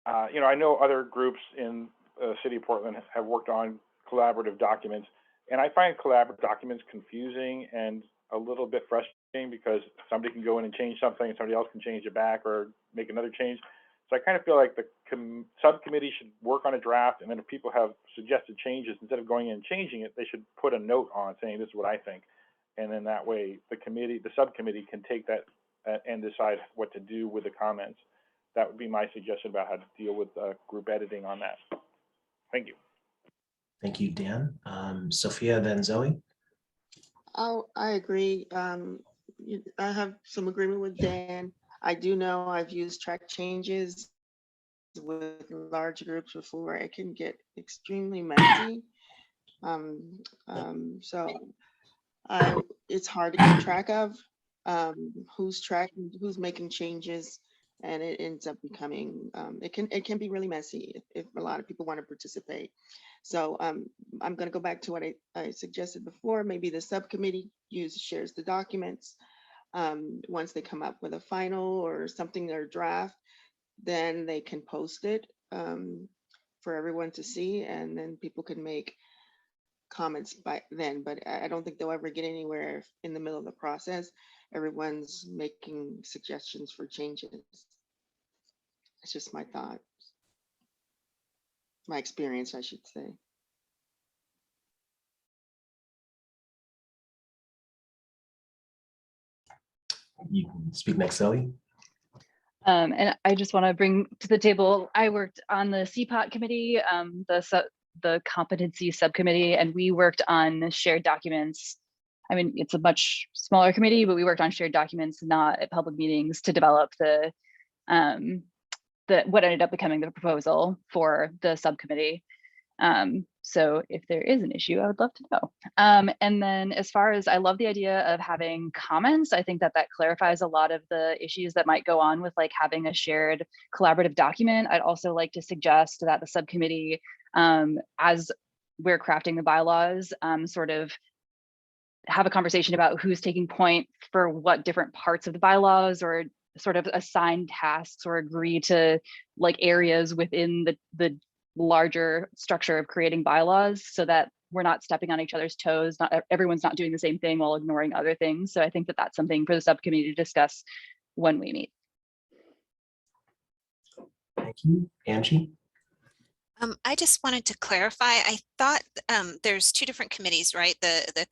know other groups in the city of Portland have worked on collaborative documents, and I find collaborative documents confusing and a little bit frustrating because somebody can go in and change something and somebody else can change it back or make another change. So I kind of feel like the subcommittee should work on a draft, and then if people have suggested changes, instead of going in and changing it, they should put a note on saying this is what I think. And then that way the subcommittee can take that and decide what to do with the comments. That would be my suggestion about how to deal with group editing on that. Thank you. Thank you, Dan. Sophia, then Zoe. Oh, I agree. I have some agreement with Dan. I do know I've used track changes with large groups before. It can get extremely messy. So it's hard to keep track of who's making changes, and it ends up becoming it can be really messy if a lot of people want to participate. So I'm going to go back to what I suggested before. Maybe the subcommittee shares the documents. Once they come up with a final or something, their draft, then they can post it for everyone to see, and then people can make comments by then. But I don't think they'll ever get anywhere if in the middle of the process everyone's making suggestions for changes. It's just my thought, my experience, I should say. You can speak next, Zoe. And I just want to bring to the table, I worked on the CPAC committee, the competency subcommittee, and we worked on shared documents. I mean, it's a much smaller committee, but we worked on shared documents, not at public meetings, to develop what ended up becoming the proposal for the subcommittee. So if there is an issue, I would love to know. And then as far as, I love the idea of having comments. I think that clarifies a lot of the issues that might go on with like having a shared collaborative document. I'd also like to suggest that the subcommittee, as we're crafting the bylaws, sort of have a conversation about who's taking point for what different parts of the bylaws, or sort of assign tasks or agree to like areas within the larger structure of creating bylaws, so that we're not stepping on each other's toes. Not everyone's not doing the same thing while ignoring other things. So I think that that's something for the subcommittee to discuss when we meet. Thank you. Angie? I just wanted to clarify. I thought there's two different committees, right? The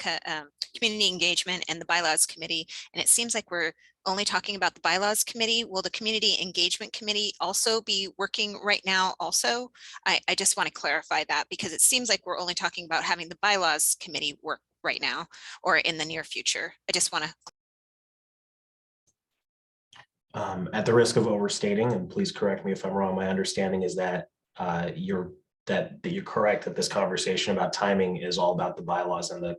community engagement and the bylaws committee. And it seems like we're only talking about the bylaws committee. Will the community engagement committee also be working right now also? I just want to clarify that, because it seems like we're only talking about having the bylaws committee work right now or in the near future. I just want to. At the risk of overstating, and please correct me if I'm wrong, my understanding is that you're correct, that this conversation about timing is all about the bylaws and the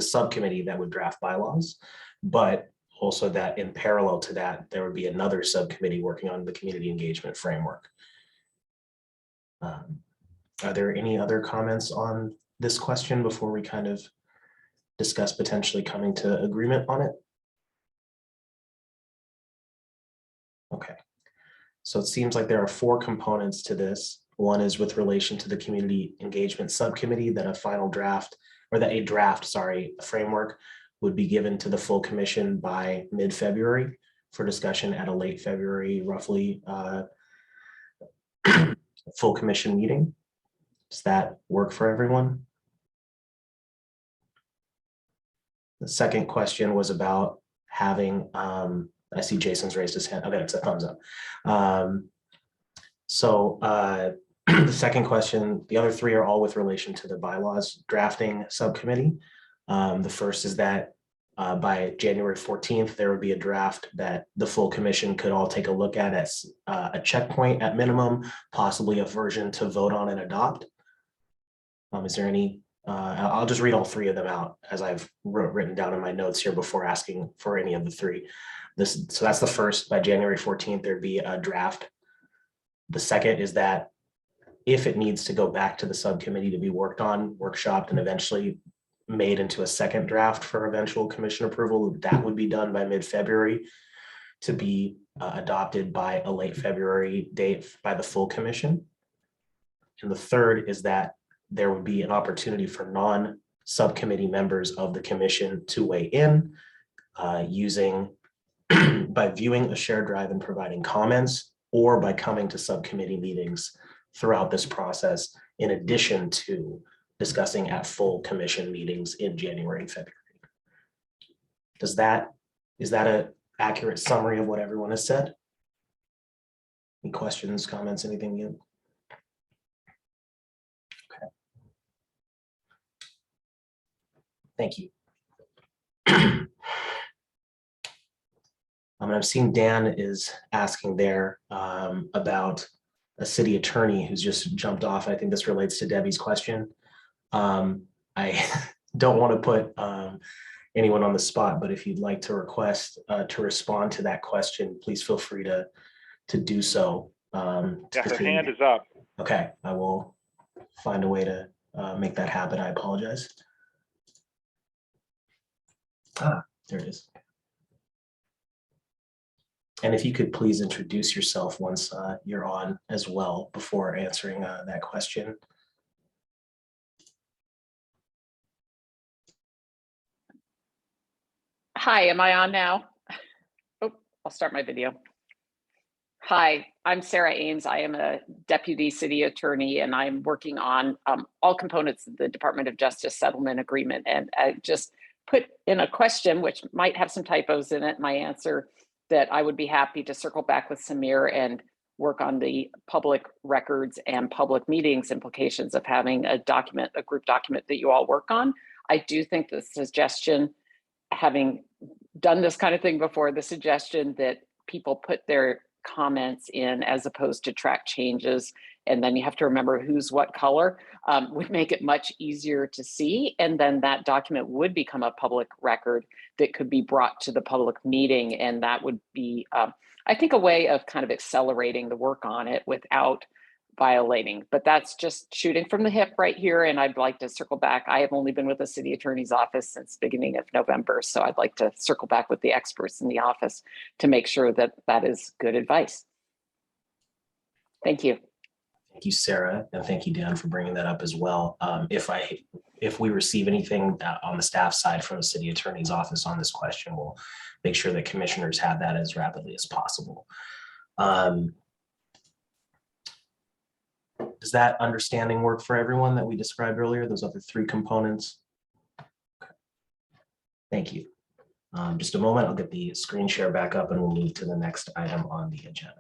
subcommittee that would draft bylaws, but also that in parallel to that, there would be another subcommittee working on the community engagement framework. Are there any other comments on this question before we kind of discuss potentially coming to agreement on it? Okay, so it seems like there are 4 components to this. One is with relation to the community engagement subcommittee, that a final draft, or that a draft, sorry, framework would be given to the full commission by mid-February for discussion at a late February, roughly full commission meeting. Does that work for everyone? The second question was about having, I see Jason's raised his hand. Okay, it's a thumbs up. The second question, the other three are all with relation to the bylaws drafting subcommittee. The first is that by January 14th, there would be a draft that the full commission could all take a look at as a checkpoint at minimum, possibly a version to vote on and adopt. Is there any, I'll just read all three of them out as I've written down in my notes here before asking for any of the three. So that's the first. By January 14th, there'd be a draft. The second is that if it needs to go back to the subcommittee to be worked on, workshopped, and eventually made into a second draft for eventual commission approval, that would be done by mid-February to be adopted by a late February date by the full commission. And the third is that there would be an opportunity for non-subcommittee members of the commission to weigh in using by viewing a shared drive and providing comments, or by coming to subcommittee meetings throughout this process, in addition to discussing at full commission meetings in January and February. Is that an accurate summary of what everyone has said? Any questions, comments, anything new? Okay. Thank you. I'm seeing Dan is asking there about a city attorney who's just jumped off. I think this relates to Debbie's question. I don't want to put anyone on the spot, but if you'd like to request to respond to that question, please feel free to do so. Yeah, her hand is up. Okay, I will find a way to make that happen. I apologize. Ah, there it is. And if you could please introduce yourself once you're on as well before answering that question. Hi, am I on now? Oh, I'll start my video. Hi, I'm Sarah Ames. I am a deputy city attorney, and I'm working on all components of the Department of Justice settlement agreement. And I just put in a question, which might have some typos in it, my answer, that I would be happy to circle back with Samir and work on the public records and public meetings implications of having a document, a group document that you all work on. I do think the suggestion, having done this kind of thing before, the suggestion that people put their comments in as opposed to track changes, and then you have to remember who's what color, would make it much easier to see. And then that document would become a public record that could be brought to the public meeting. And that would be, I think, a way of kind of accelerating the work on it without violating. But that's just shooting from the hip right here. And I'd like to circle back. I have only been with the city attorney's office since the beginning of November. So I'd like to circle back with the experts in the office to make sure that that is good advice. Thank you. Thank you, Sarah, and thank you, Dan, for bringing that up as well. If we receive anything on the staff side from the city attorney's office on this question, we'll make sure that commissioners have that as rapidly as possible. Does that understanding work for everyone that we described earlier, those other three components? Okay. Thank you. Just a moment, I'll get the screen share back up and we'll move to the next item on the agenda.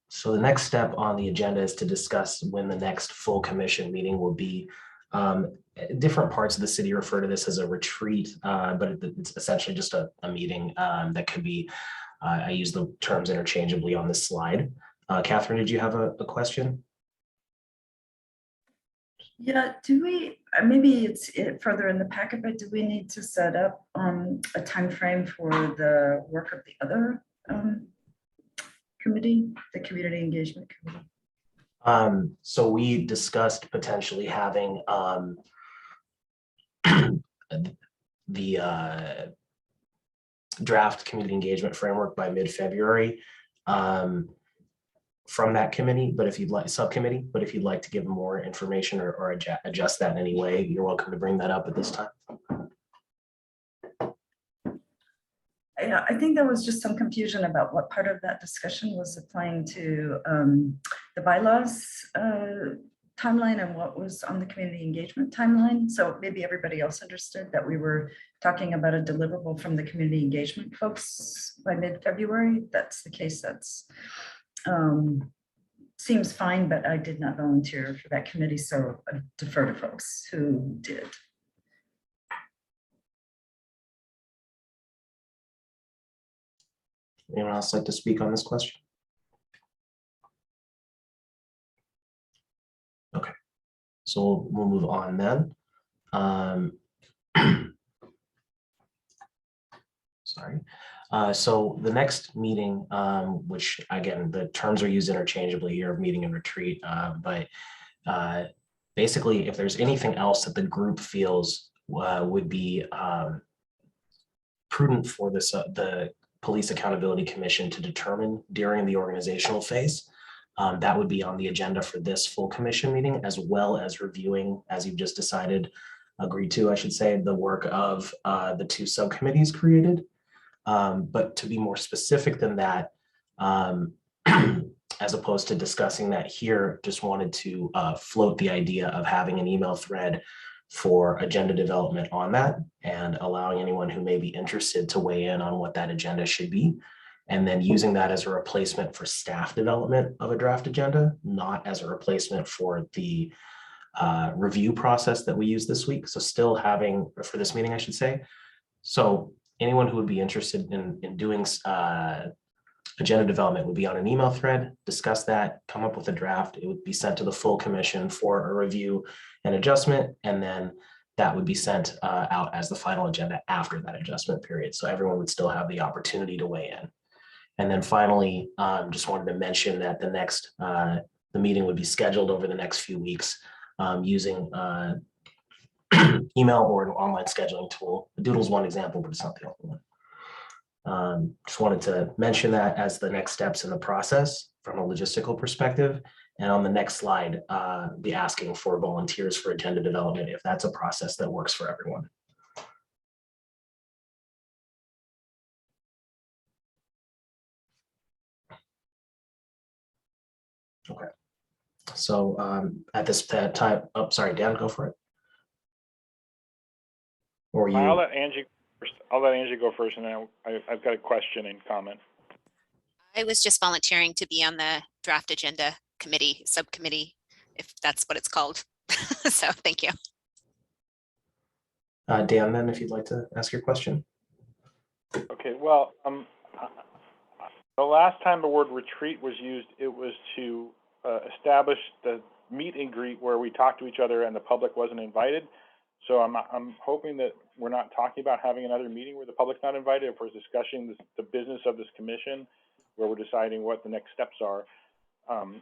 So the next step on the agenda is to discuss when the next full commission meeting will be. Different parts of the city refer to this as a retreat, but it's essentially just a meeting that could be, I use the terms interchangeably on this slide. Catherine, did you have a question? Yeah, do we, maybe it's further in the packet, but do we need to set up a time frame for the work of the other committee, the community engagement committee? So we discussed potentially having the draft community engagement framework by mid-February from that committee, but if you'd like subcommittee, but if you'd like to give more information or adjust that in any way, you're welcome to bring that up at this time. Yeah, I think there was just some confusion about what part of that discussion was applying to the bylaws timeline and what was on the community engagement timeline. So maybe everybody else understood that we were talking about a deliverable from the community engagement folks by mid-February. That's the case. That's seems fine, but I did not volunteer for that committee, so I defer to folks who did. Anyone else like to speak on this question? Okay, so we'll move on then. Sorry. So the next meeting, which again, the terms are used interchangeably here of meeting and retreat, but basically, if there's anything else that the group feels would be prudent for this, the Police Accountability Commission to determine during the organizational phase, that would be on the agenda for this full commission meeting, as well as reviewing, as you've just decided, agreed to, I should say, the work of the 2 subcommittees created. But to be more specific than that, as opposed to discussing that here, just wanted to float the idea of having an email thread for agenda development on that and allowing anyone who may be interested to weigh in on what that agenda should be. And then using that as a replacement for staff development of a draft agenda, not as a replacement for the review process that we use this week. So still having, for this meeting, I should say. So anyone who would be interested in doing agenda development would be on an email thread, discuss that, come up with a draft. It would be sent to the full commission for a review and adjustment, and then that would be sent out as the final agenda after that adjustment period. So everyone would still have the opportunity to weigh in. And then finally, just wanted to mention that the next, the meeting would be scheduled over the next few weeks using email or an online scheduling tool. Doodle's one example, but it's not the only one. Just wanted to mention that as the next steps in the process from a logistical perspective. And on the next slide, be asking for volunteers for agenda development if that's a process that works for everyone. Okay. So at this time, oh, sorry, Dan, go for it. Or you? I'll let Angie first. I'll let Angie go first, and then I've got a question and comment. I was just volunteering to be on the draft agenda committee, subcommittee, if that's what it's called. So thank you. Dan, then, if you'd like to ask your question. Okay, well, the last time the word retreat was used, it was to establish the meet and greet where we talk to each other and the public wasn't invited. So I'm hoping that we're not talking about having another meeting where the public's not invited. If we're discussing the business of this commission, where we're deciding what the next steps are.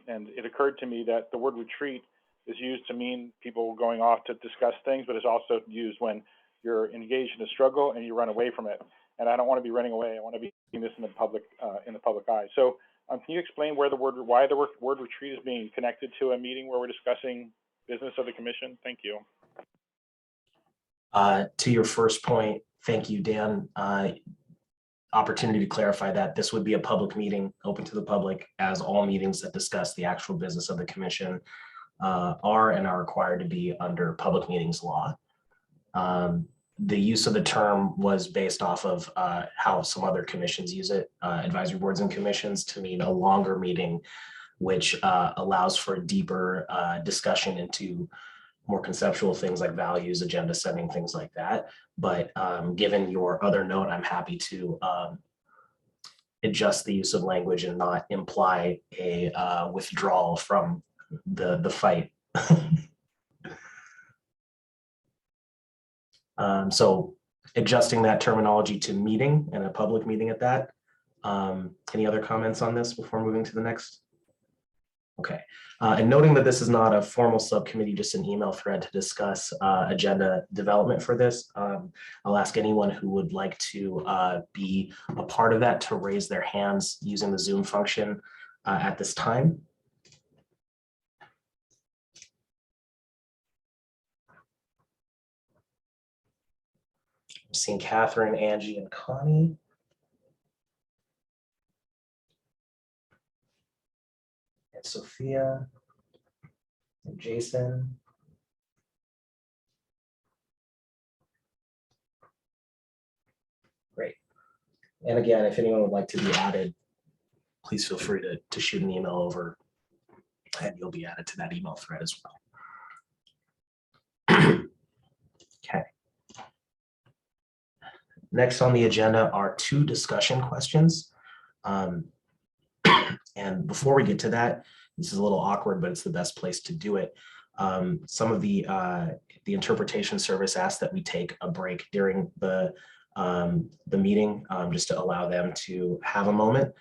And it occurred to me that the word retreat is used to mean people going off to discuss things, but it's also used when you're engaged in a struggle and you run away from it. And I don't want to be running away. I want to be doing this in the public eye. So can you explain why the word retreat is being connected to a meeting where we're discussing business of the commission? Thank you. To your first point, thank you, Dan. Opportunity to clarify that this would be a public meeting open to the public, as all meetings that discuss the actual business of the commission are and are required to be under public meetings law. The use of the term was based off of how some other commissions use it, advisory boards and commissions, to mean a longer meeting, which allows for a deeper discussion into more conceptual things like values, agenda setting, things like that. But given your other note, I'm happy to adjust the use of language and not imply a withdrawal from the fight. So adjusting that terminology to meeting and a public meeting at that. Any other comments on this before moving to the next? Okay, and noting that this is not a formal subcommittee, just an email thread to discuss agenda development for this, I'll ask anyone who would like to be a part of that to raise their hands using the Zoom function at this time. I'm seeing Catherine, Angie, and Connie. And Sophia, and Jason. Great. And again, if anyone would like to be added, please feel free to shoot an email over and you'll be added to that email thread as well. Okay. Next on the agenda are 2 discussion questions. And before we get to that, this is a little awkward, but it's the best place to do it. Some of the interpretation service asked that we take a break during the meeting just to allow them to have a moment.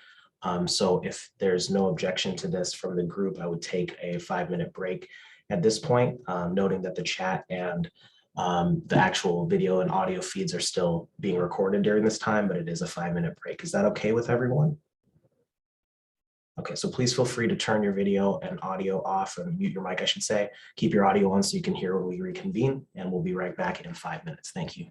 So if there's no objection to this from the group, I would take a 5-minute break at this point, noting that the chat and the actual video and audio feeds are still being recorded during this time, but it is a 5-minute break. Is that okay with everyone? Okay, so please feel free to turn your video and audio off and mute your mic, I should say. Keep your audio on so you can hear when we reconvene, and we'll be right back in 5 minutes. Thank you.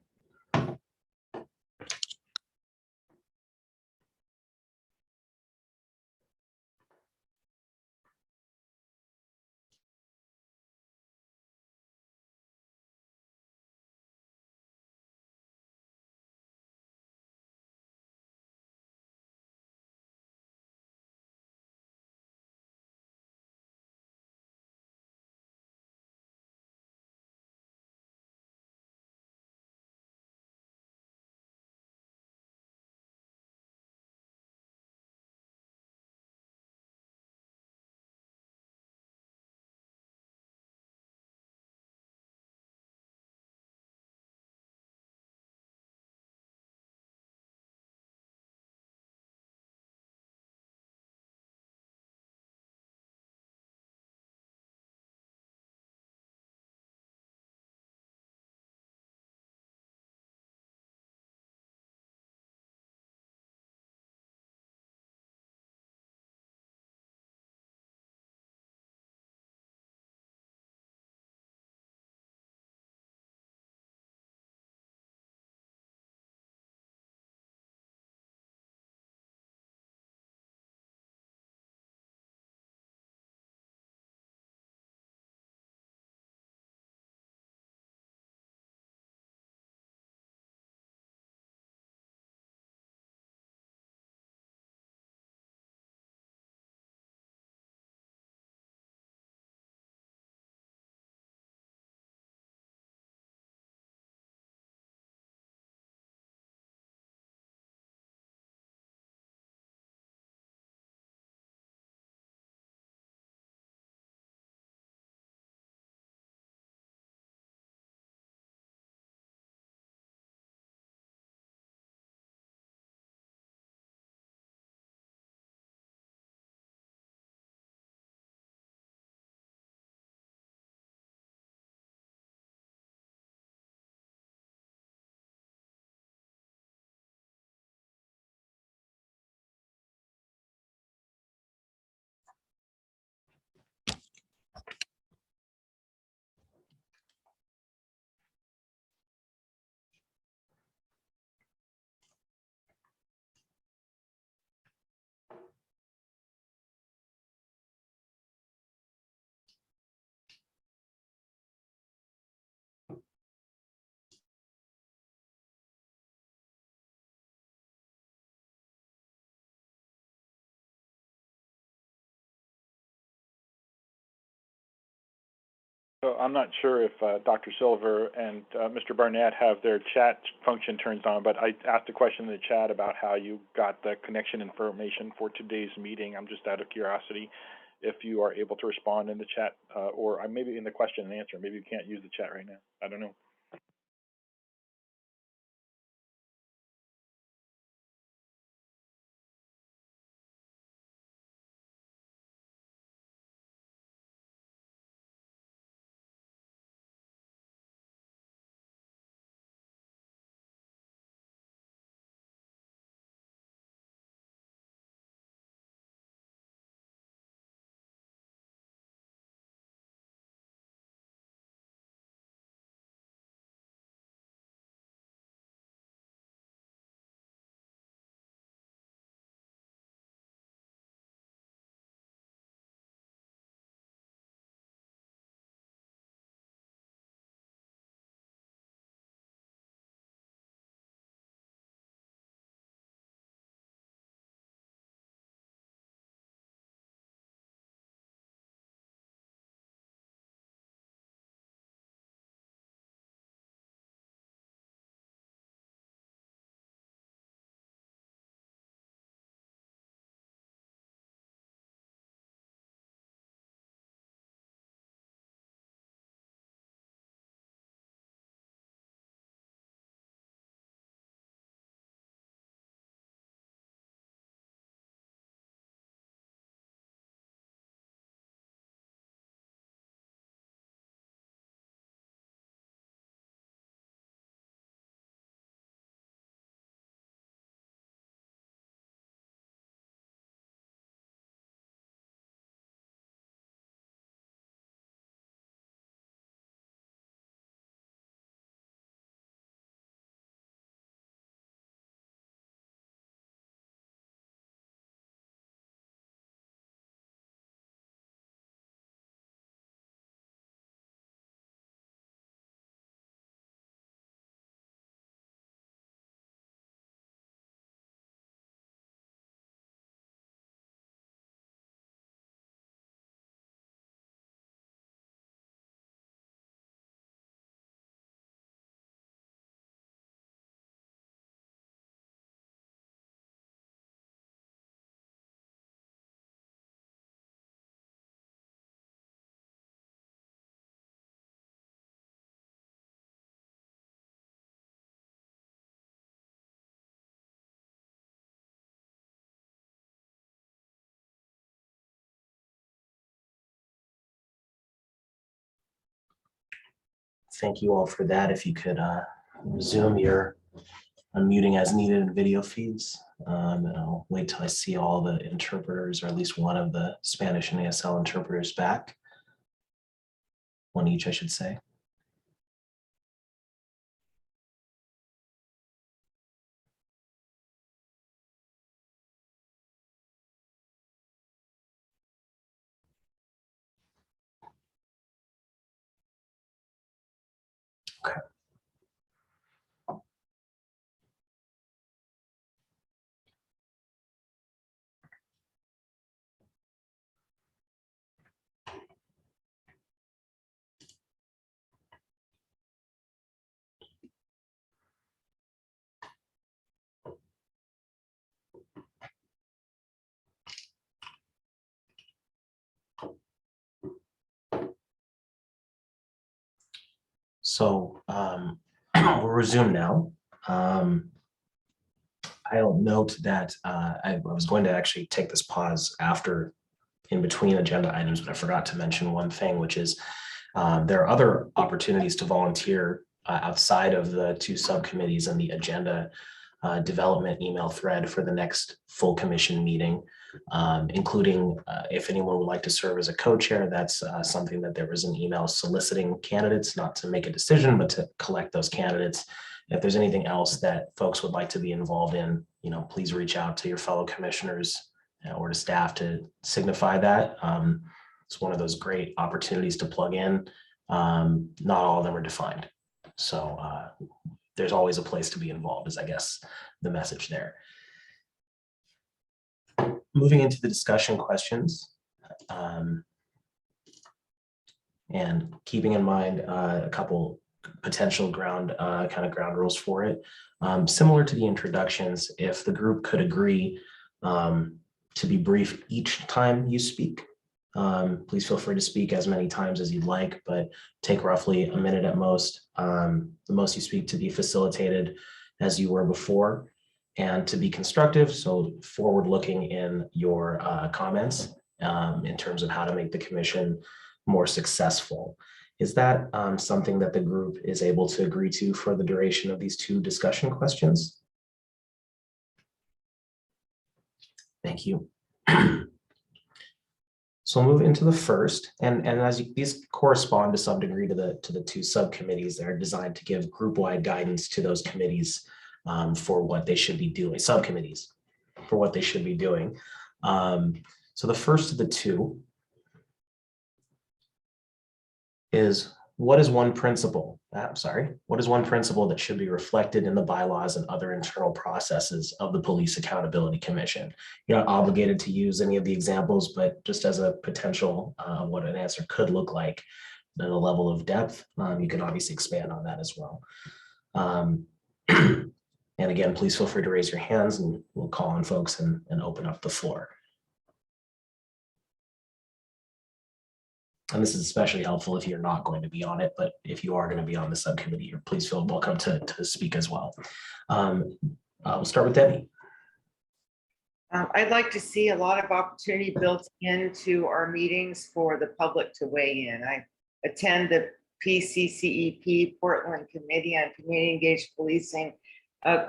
So I'm not sure if Dr. Silver and Mr. Barnett have their chat function turned on, but I asked a question in the chat about how you got the connection information for today's meeting. I'm just out of curiosity if you are able to respond in the chat or maybe in the question and answer. Maybe you can't use the chat right now. I don't know. thank you all for that. If you could resume your unmuting as needed in video feeds. And I'll wait till I see all the interpreters, or at least one of the Spanish and ASL interpreters back. One each, I should say. Okay. So we'll resume now. I'll note that I was going to actually take this pause after in between agenda items, but I forgot to mention one thing, which is there are other opportunities to volunteer outside of the two subcommittees and the agenda development email thread for the next full commission meeting, including if anyone would like to serve as a co-chair. That's something that there was an email soliciting candidates, not to make a decision, but to collect those candidates. If there's anything else that folks would like to be involved in, please reach out to your fellow commissioners or to staff to signify that. It's one of those great opportunities to plug in. Not all of them are defined. So there's always a place to be involved, is I guess the message there. Moving into the discussion questions. And keeping in mind a couple potential ground rules for it. Similar to the introductions, if the group could agree to be brief each time you speak, please feel free to speak as many times as you'd like, but take roughly a minute at most. The most you speak to be facilitated as you were before, and to be constructive, so forward-looking in your comments in terms of how to make the commission more successful. Is that something that the group is able to agree to for the duration of these two discussion questions? Thank you. So we'll move into the first, and as these correspond to some degree to the two subcommittees that are designed to give group-wide guidance to those committees for what they should be doing, subcommittees for what they should be doing. So the first of the two is what is one principle that should be reflected in the bylaws and other internal processes of the Police Accountability Commission? You're not obligated to use any of the examples, but just as a potential what an answer could look like at a level of depth, you can obviously expand on that as well. And again, please feel free to raise your hands and we'll call on folks and open up the floor. And this is especially helpful if you're not going to be on it, but if you are going to be on the subcommittee, please feel welcome to speak as well. We'll start with Debbie. I'd like to see a lot of opportunity built into our meetings for the public to weigh in. I attend the PCCEP Portland Committee on Community Engaged Policing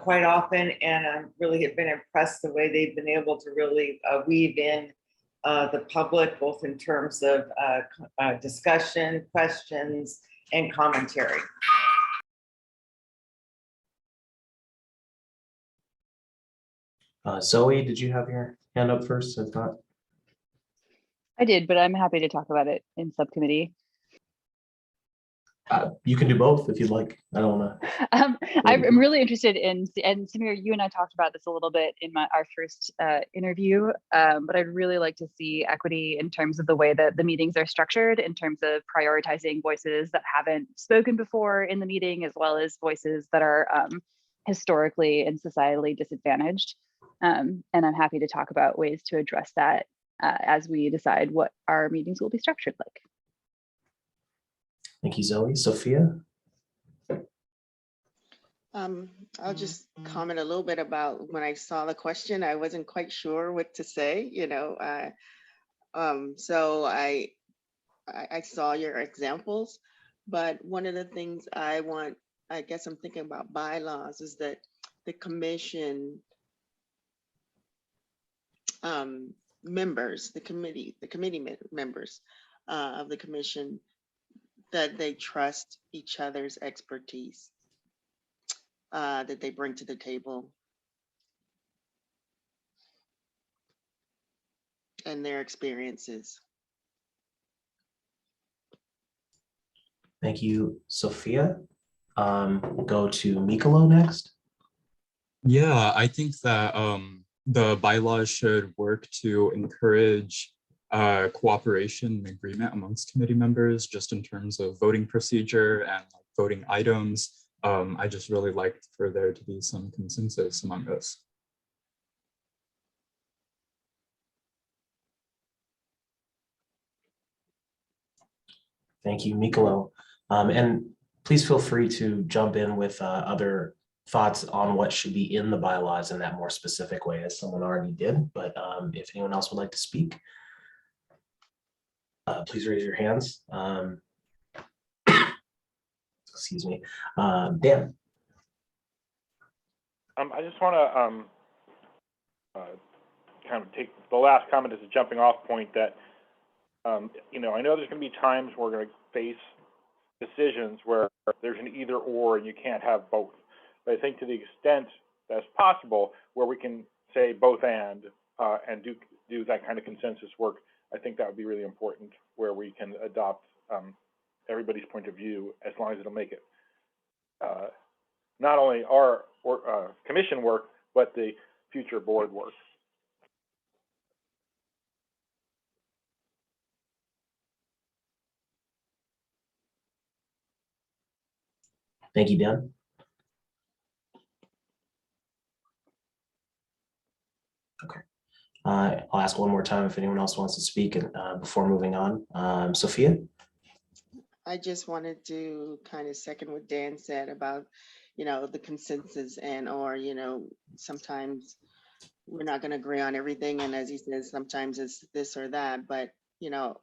quite often, and I really have been impressed the way they've been able to really weave in the public, both in terms of discussion, questions, and commentary. Zoe, did you have your hand up first? I thought. I did, but I'm happy to talk about it in subcommittee. You can do both if you'd like. I don't want to. I'm really interested in, and Samir, you and I talked about this a little bit in our first interview, but I'd really like to see equity in terms of the way that the meetings are structured, in terms of prioritizing voices that haven't spoken before in the meeting, as well as voices that are historically and societally disadvantaged. And I'm happy to talk about ways to address that as we decide what our meetings will be structured like. Thank you, Zoe. Sophia? I'll just comment a little bit about when I saw the question. I wasn't quite sure what to say, so I saw your examples, But one of the things I guess I'm thinking about bylaws, is that the commission members, the committee members of the commission, that they trust each other's expertise that they bring to the table and their experiences. Thank you, Sophia. We'll go to Mikalo next. Yeah, I think that the bylaws should work to encourage cooperation and agreement amongst committee members, just in terms of voting procedure and voting items. I just really like for there to be some consensus among us. Thank you, Mikalo. And please feel free to jump in with other thoughts on what should be in the bylaws in that more specific way, as someone already did. But if anyone else would like to speak, please raise your hands. Excuse me, Dan. I just want to kind of take the last comment as a jumping off point that, you know, I know there's going to be times where we're going to face decisions where there's an either or and you can't have both. But I think to the extent that's possible, where we can say both and do that kind of consensus work, I think that would be really important, where we can adopt everybody's point of view, as long as it'll make it not only our commission work, but the future board work. Thank you, Dan. Okay. I'll ask one more time if anyone else wants to speak before moving on. Sophia? I just wanted to kind of second what Dan said about, you know, the consensus or, you know, sometimes we're not going to agree on everything. And as he says, sometimes it's this or that, but, you know,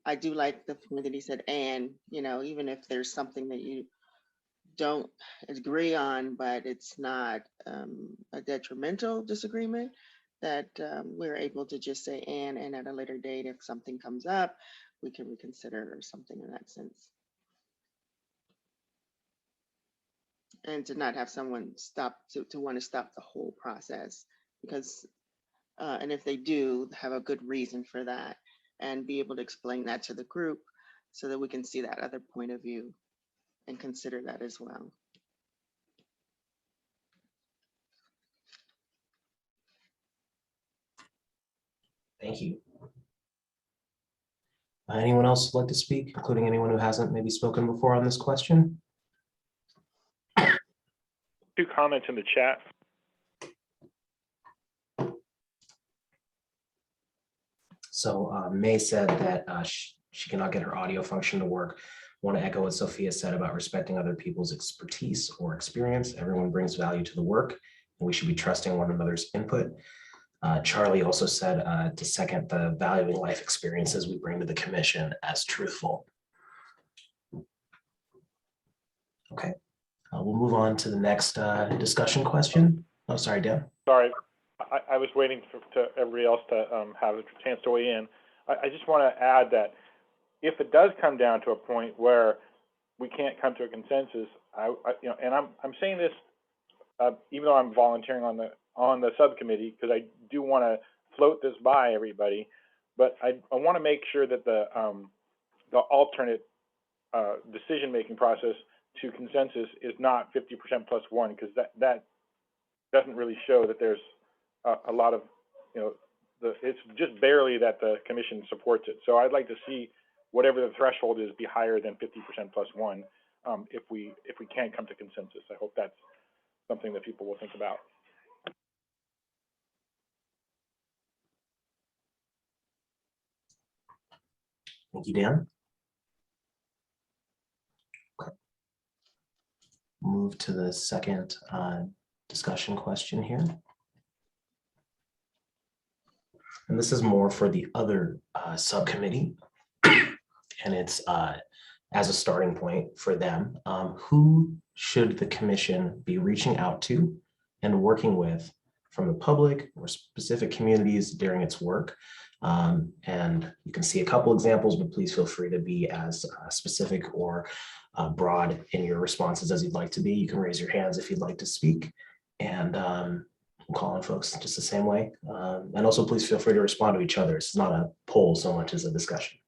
I do like the point that he said, and, you know, even if there's something that you don't agree on, but it's not a detrimental disagreement, that we're able to just say and at a later date, if something comes up, we can reconsider or something in that sense. And to not have someone stop to want to stop the whole process, because and if they do, have a good reason for that and be able to explain that to the group so that we can see that other point of view and consider that as well. Thank you. Anyone else like to speak, including anyone who hasn't maybe spoken before on this question? 2 comments in the chat. So May said that she cannot get her audio function to work. I want to echo what Sophia said about respecting other people's expertise or experience. Everyone brings value to the work, and we should be trusting one another's input. Charlie also said to second the valuing life experiences we bring to the commission as truthful. Okay, we'll move on to the next discussion question. Oh, sorry, Dan. Sorry, I was waiting for everybody else to have a chance to weigh in. I just want to add that if it does come down to a point where we can't come to a consensus, you know, and I'm saying this even though I'm volunteering on the subcommittee, because I do want to float this by everybody, but I want to make sure that the alternate decision-making process to consensus is not 50% plus 1, because that doesn't really show that there's a lot of, you know, it's just barely that the commission supports it. So I'd like to see whatever the threshold is be higher than 50% plus 1 if we can't come to consensus. I hope that's something that people will think about. Thank you, Dan. Okay. Move to the second discussion question here. And this is more for the other subcommittee. And it's as a starting point for them. Who should the commission be reaching out to and working with from the public or specific communities during its work? And you can see a couple examples, but please feel free to be as specific or broad in your responses as you'd like to be. You can raise your hands if you'd like to speak, and we'll call on folks just the same way. And also please feel free to respond to each other. It's not a poll so much as a discussion.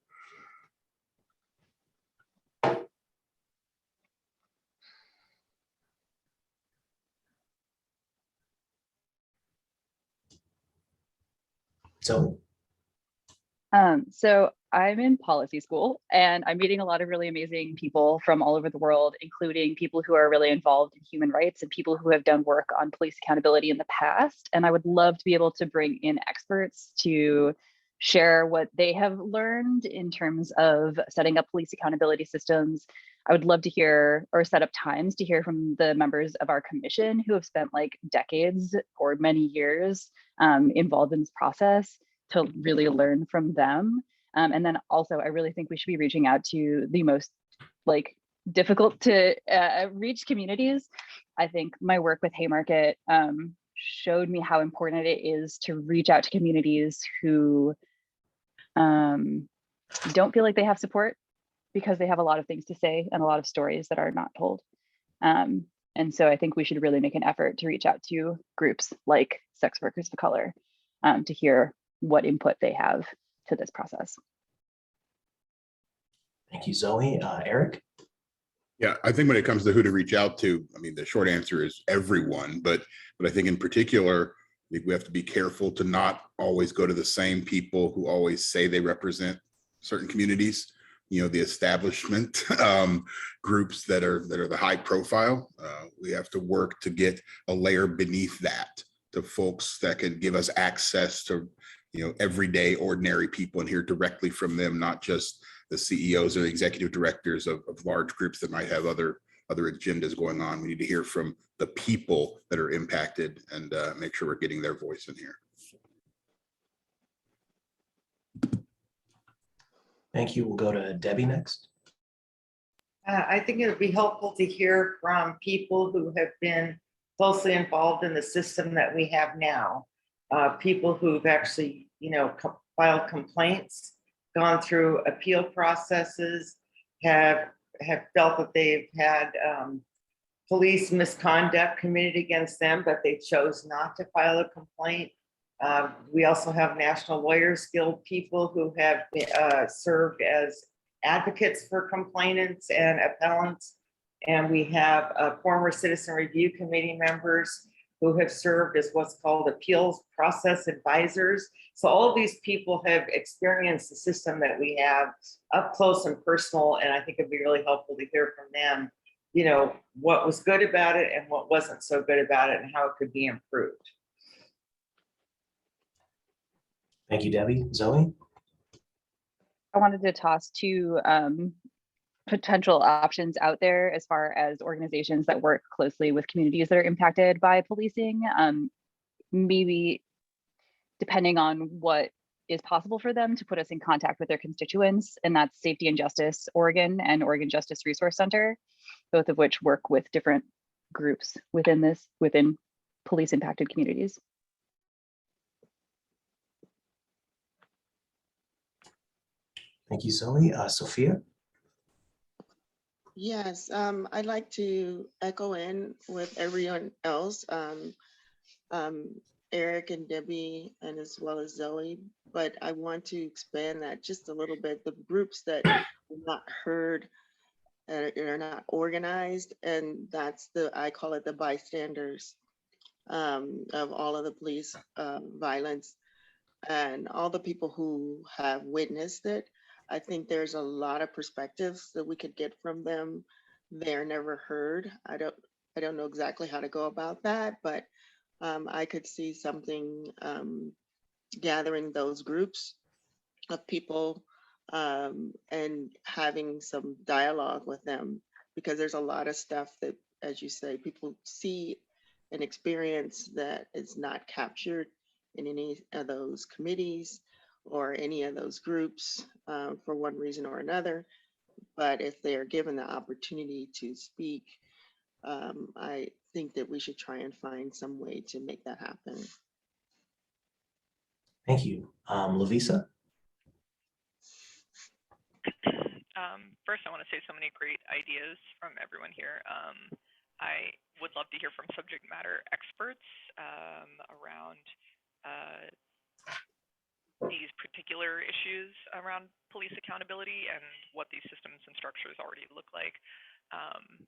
So I'm in policy school, and I'm meeting a lot of really amazing people from all over the world, including people who are really involved in human rights and people who have done work on police accountability in the past. And I would love to be able to bring in experts to share what they have learned in terms of setting up police accountability systems. I would love to hear, or set up times to hear from the members of our commission who have spent like decades or many years involved in this process, to really learn from them. And then also, I really think we should be reaching out to the most like difficult to reach communities. I think my work with Haymarket showed me how important it is to reach out to communities who don't feel like they have support because they have a lot of things to say and a lot of stories that are not told. And so I think we should really make an effort to reach out to groups like sex workers of color to hear what input they have to this process. Thank you, Zoe. Eric? Yeah, I think when it comes to who to reach out to, I mean, the short answer is everyone, but I think in particular, I think we have to be careful to not always go to the same people who always say they represent certain communities, you know, the establishment groups that are the high profile. We have to work to get a layer beneath that, to folks that can give us access to, you know, everyday ordinary people and hear directly from them, not just the CEOs or executive directors of large groups that might have other agendas going on. We need to hear from the people that are impacted and make sure we're getting their voice in here. Thank you. We'll go to Debbie next. I think it would be helpful to hear from people who have been closely involved in the system that we have now. People who've actually, you know, filed complaints, gone through appeal processes, have felt that they've had police misconduct committed against them, but they chose not to file a complaint. We also have National Lawyers Guild people who have served as advocates for complainants and appellants. And we have former Citizen Review Committee members who have served as what's called appeals process advisors. So all of these people have experienced the system that we have up close and personal. And I think it'd be really helpful to hear from them, you know, what was good about it and what wasn't so good about it and how it could be improved. Thank you, Debbie. Zoe? I wanted to toss two potential options out there as far as organizations that work closely with communities that are impacted by policing. Maybe depending on what is possible for them, to put us in contact with their constituents, and that's Safety and Justice Oregon and Oregon Justice Resource Center, both of which work with different groups within police impacted communities. Thank you, Zoe. Sophia? Yes, I'd like to echo in with everyone else, Eric and Debbie, and as well as Zoe, but I want to expand that just a little bit. The groups that are not heard and are not organized, and that's I call it the bystanders of all of the police violence and all the people who have witnessed it. I think there's a lot of perspectives that we could get from them. They're never heard. I don't know exactly how to go about that, but I could see something gathering those groups of people and having some dialogue with them, because there's a lot of stuff that, as you say, people see and experience that is not captured in any of those committees or any of those groups for one reason or another. but if they are given the opportunity to speak, I think that we should try and find some way to make that happen. Thank you. Lovisa? First, I want to say so many great ideas from everyone here. I would love to hear from subject matter experts around these particular issues around police accountability and what these systems and structures already look like,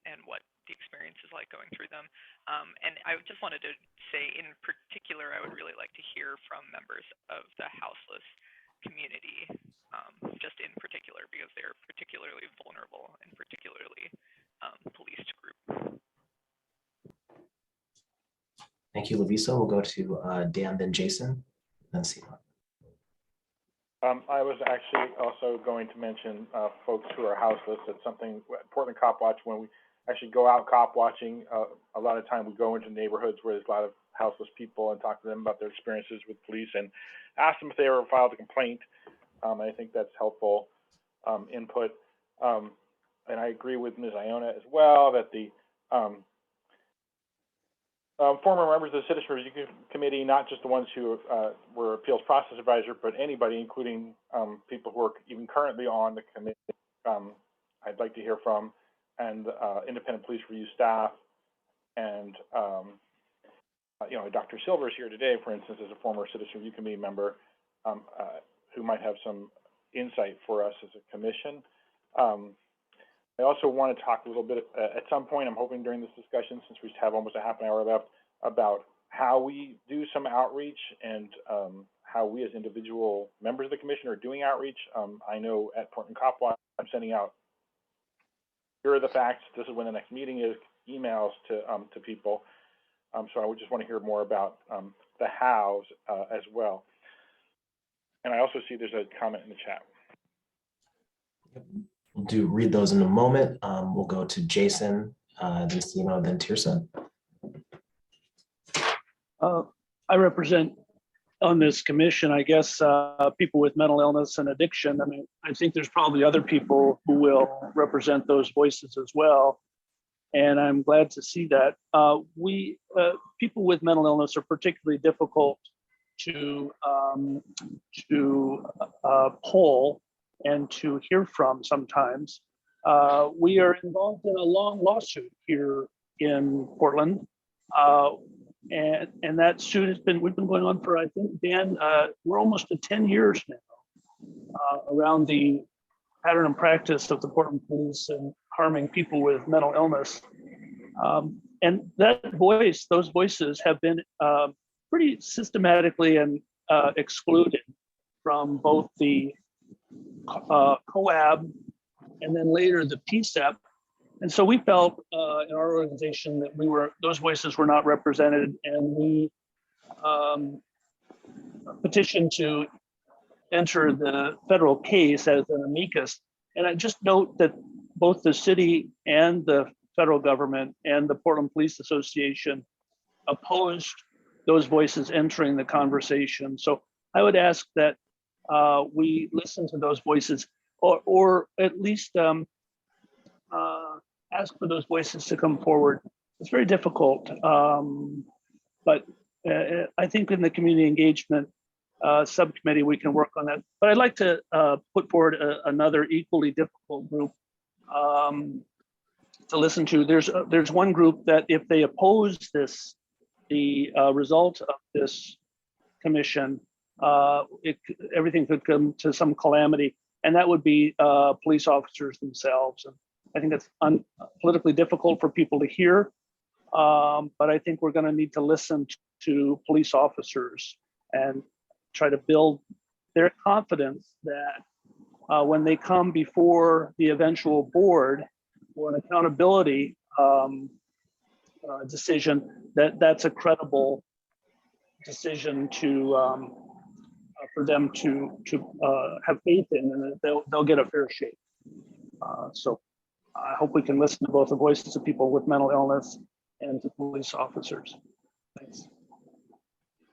and what the experience is like going through them. And I just wanted to say, in particular, I would really like to hear from members of the houseless community, just in particular, because they're particularly vulnerable and particularly policed group. Thank you, Lovisa. We'll go to Dan, then Jason, then Seema. I was actually also going to mention folks who are houseless. That's something, Portland Cop Watch, when we actually go out cop watching, a lot of time we go into neighborhoods where there's a lot of houseless people and talk to them about their experiences with police and ask them if they ever filed a complaint. I think that's helpful input. And I agree with Ms. Iona as well that the former members of the Citizen Review Committee, not just the ones who were appeals process advisor, but anybody, including people who are even currently on the committee, I'd like to hear from, and independent police review staff, and you know, Dr. Silver is here today, for instance, as a former Citizen Review Committee member, who might have some insight for us as a commission. I also want to talk a little bit at some point, I'm hoping during this discussion, since we have almost a half an hour left, about how we do some outreach and how we as individual members of the commission are doing outreach. I know at Portland Cop Watch, I'm sending out, here are the facts, this is when the next meeting is, emails to people. So I would just want to hear more about the hows as well. And I also see there's a comment in the chat. We'll read those in a moment. We'll go to Jason, then Seema, then Tirsa. I represent on this commission, I guess, people with mental illness and addiction. I mean, I think there's probably other people who will represent those voices as well. And I'm glad to see that. People with mental illness are particularly difficult to poll and to hear from sometimes. We are involved in a long lawsuit here in Portland. And that suit we've been going on for, I think, Dan, we're almost to 10 years now, around the pattern and practice of the Portland police and harming people with mental illness. And those voices have been pretty systematically and excluded from both the COAB and then later the PSEP. And so we felt in our organization that those voices were not represented, and we petitioned to enter the federal case as an amicus. And I just note that both the city and the federal government and the Portland Police Association opposed those voices entering the conversation. So I would ask that we listen to those voices, or at least ask for those voices to come forward. It's very difficult, but I think in the community engagement subcommittee, we can work on that. But I'd like to put forward another equally difficult group to listen to. There's one group that if they oppose the result of this commission, everything could come to some calamity, and that would be police officers themselves. And I think that's politically difficult for people to hear, but I think we're going to need to listen to police officers and try to build their confidence that when they come before the eventual board for an accountability decision, that's a credible decision for them to have faith in, and that they'll get a fair shake. So I hope we can listen to both the voices of people with mental illness and to police officers. Thanks.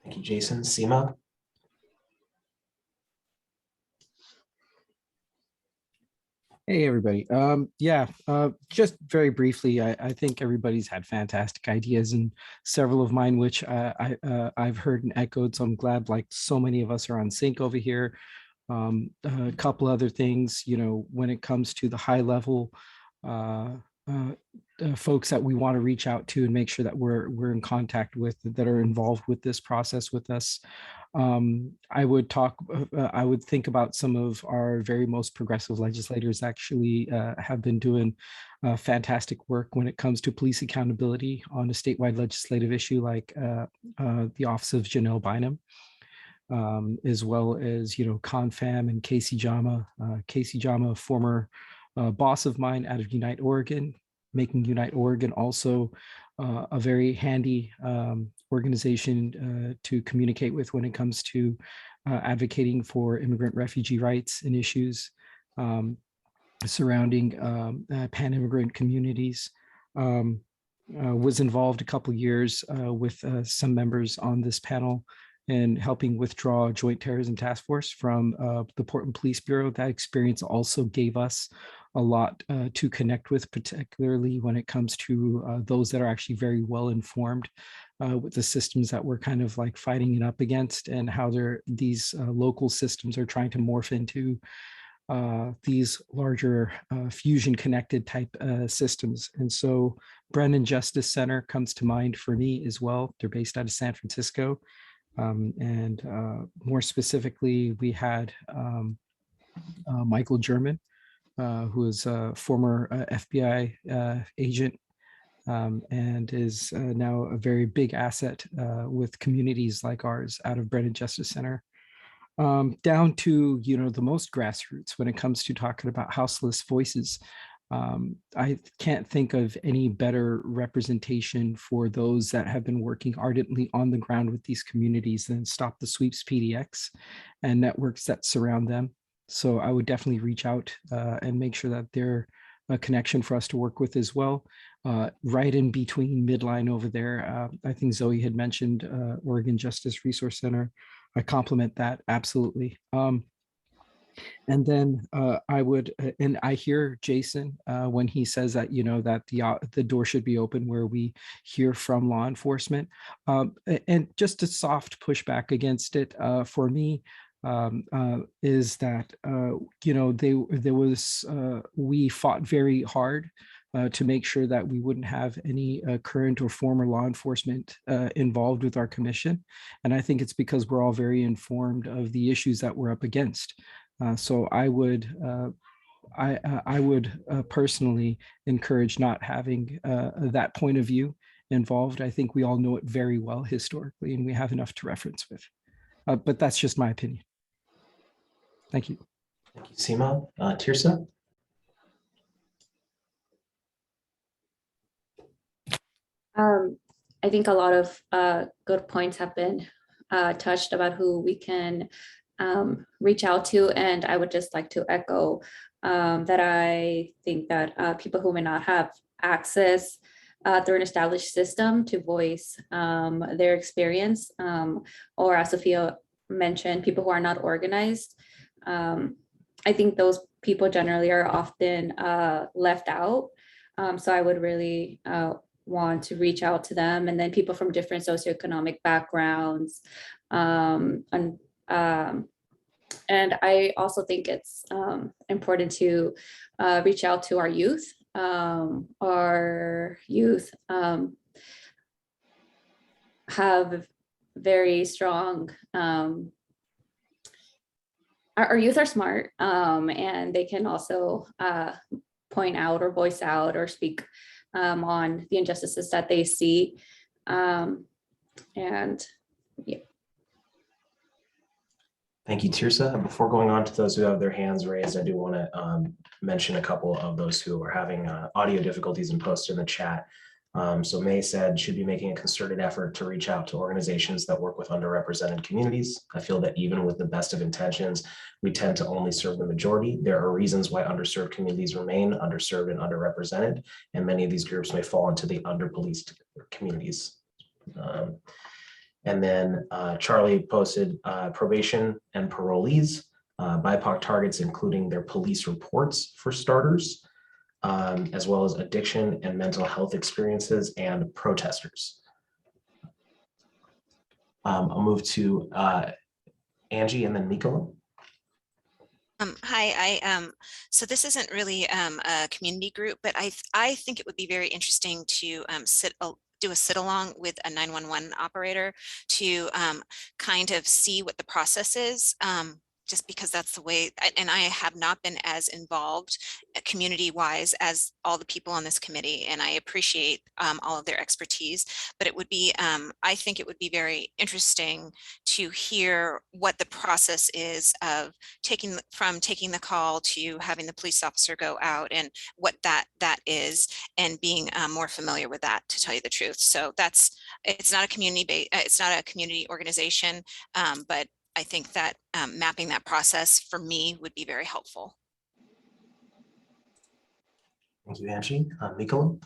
Thank you, Jason. Seema? Hey, everybody. Just very briefly, I think everybody's had fantastic ideas, and several of mine, which I've heard and echoed. So I'm glad, like so many of us are on sync over here. A couple other things, when it comes to the high level folks that we want to reach out to and make sure that we're in contact with, that are involved with this process with us. I would think about some of our very most progressive legislators actually have been doing fantastic work when it comes to police accountability on a statewide legislative issue like the Office of Janelle Bynum. As well as, Confam and Casey Jama. Casey Jama, former boss of mine out of Unite Oregon, making Unite Oregon also a very handy organization to communicate with when it comes to advocating for immigrant refugee rights and issues surrounding pan-immigrant communities. Was involved a couple years with some members on this panel and helping withdraw a joint terrorism task force from the Portland Police Bureau. That experience also gave us a lot to connect with, particularly when it comes to those that are actually very well informed with the systems that we're kind of like fighting it up against, and how these local systems are trying to morph into these larger fusion connected type systems. And so Brennan Justice Center comes to mind for me as well. They're based out of San Francisco. And more specifically, we had Michael German, who is a former FBI agent and is now a very big asset with communities like ours out of Brennan Justice Center. Down to, the most grassroots when it comes to talking about houseless voices. I can't think of any better representation for those that have been working ardently on the ground with these communities than Stop the Sweeps PDX and networks that surround them. So I would definitely reach out and make sure that they're a connection for us to work with as well. Right in between midline over there, I think Zoe had mentioned Oregon Justice Resource Center. I compliment that absolutely. And then I would, and I hear Jason when he says that, that the door should be open where we hear from law enforcement. And just a soft pushback against it for me is that, we fought very hard to make sure that we wouldn't have any current or former law enforcement involved with our commission. And I think it's because we're all very informed of the issues that we're up against. So I would personally encourage not having that point of view involved. I think we all know it very well historically, and we have enough to reference with. But that's just my opinion. Thank you. Thank you, Seema. Tirsa? I think a lot of good points have been touched about who we can reach out to. And I would just like to echo that I think that people who may not have access through an established system to voice their experience, or as Sophia mentioned, people who are not organized, I think those people generally are often left out. So I would really want to reach out to them, and then people from different socioeconomic backgrounds. And I also think it's important to reach out to our youth. Our youth have very strong, our youth are smart, and they can also point out or voice out or speak on the injustices that they see. And yeah. Thank you, Tirsa. Before going on to those who have their hands raised, I do want to mention a couple of those who are having audio difficulties and post in the chat. So May said, should be making a concerted effort to reach out to organizations that work with underrepresented communities. I feel that even with the best of intentions, we tend to only serve the majority. There are reasons why underserved communities remain underserved and underrepresented, and many of these groups may fall into the underpoliced communities. And then Charlie posted probation and parolees. BIPOC targets, including their police reports for starters, as well as addiction and mental health experiences and protesters. I'll move to Angie and then Nicola. Hi, so this isn't really a community group, but I think it would be very interesting to do a sit along with a 911 operator to kind of see what the process is. Just because that's the way, and I have not been as involved community-wise as all the people on this committee, and I appreciate all of their expertise, but it would be, I think it would be very interesting to hear what the process is of taking the call to having the police officer go out and what that is, and being more familiar with that, to tell you the truth. So it's not a community organization, but I think that mapping that process for me would be very helpful. Thank you, Angie. Nicola?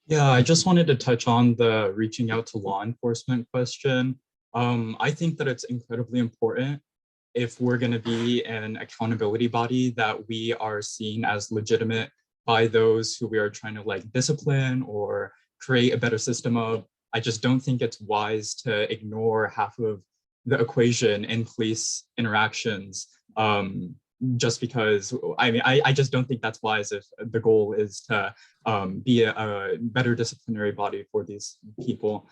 Yeah, I just wanted to touch on the reaching out to law enforcement question. I think that it's incredibly important if we're going to be an accountability body that we are seen as legitimate by those who we are trying to like discipline or create a better system of. I just don't think it's wise to ignore half of the equation in police interactions, just because, I mean, I just don't think that's wise if the goal is to be a better disciplinary body for these people.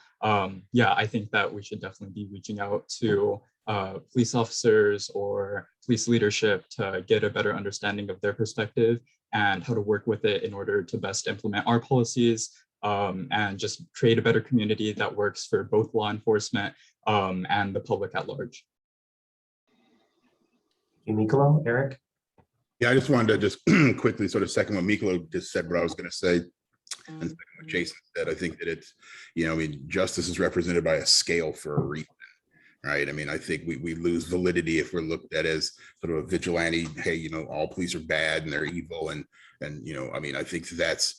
Yeah, I think that we should definitely be reaching out to police officers or police leadership to get a better understanding of their perspective and how to work with it in order to best implement our policies, and just create a better community that works for both law enforcement and the public at large. Nicola, Eric? Yeah, I just wanted to just quickly sort of second what Mikolo just said, what I was going to say, and second what Jason said. I think that it's, I mean, justice is represented by a scale for a reason, right? I mean, I think we lose validity if we're looked at as sort of a vigilante. Hey, all police are bad and they're evil, and I mean, I think that's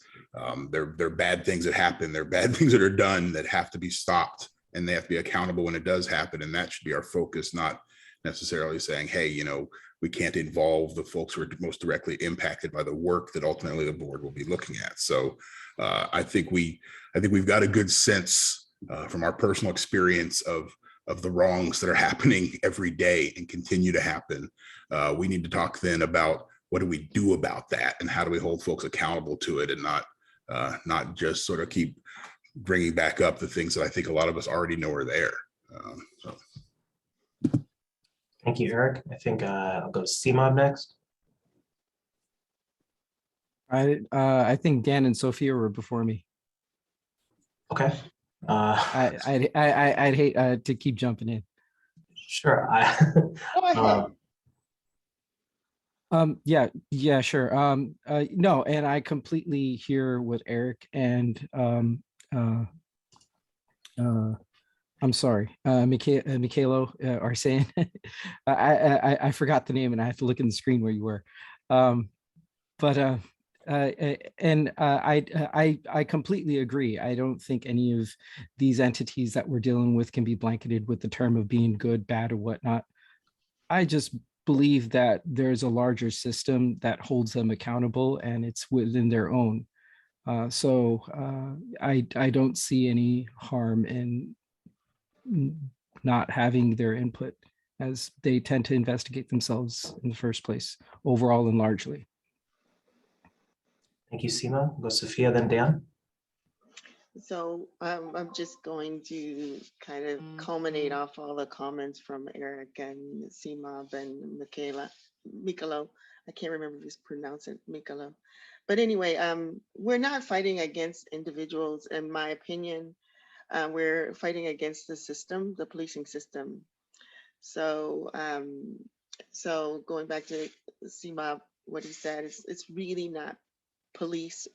they're bad things that happen. They're bad things that are done that have to be stopped, and they have to be accountable when it does happen. And that should be our focus, not necessarily saying, hey, we can't involve the folks who are most directly impacted by the work that ultimately the board will be looking at. So I think we've got a good sense from our personal experience of the wrongs that are happening every day and continue to happen. We need to talk then about what do we do about that, and how do we hold folks accountable to it, and not just sort of keep bringing back up the things that I think a lot of us already know are there. So. Thank you, Eric. I think I'll go to Seema next. I think Dan and Sophia were before me. Okay. I'd hate to keep jumping in. Sure. Yeah, sure. No, and I completely hear what Eric and I'm sorry, Mcdowell are saying. I forgot the name and I have to look in the screen where you were. I completely agree. I don't think any of these entities that we're dealing with can be blanketed with the term of being good, bad, or whatnot. I just believe that there's a larger system that holds them accountable, and it's within their own. So I don't see any harm in not having their input, as they tend to investigate themselves in the first place, overall and largely. Thank you, Seema. We'll go Sophia, then Dan. So I'm just going to kind of culminate off all the comments from Eric and Seema and Mikolo. I can't remember if you pronounce it, Mikolo. But anyway, we're not fighting against individuals, in my opinion. We're fighting against the system, the policing system. So, so going back to Seema, what he said, it's really not police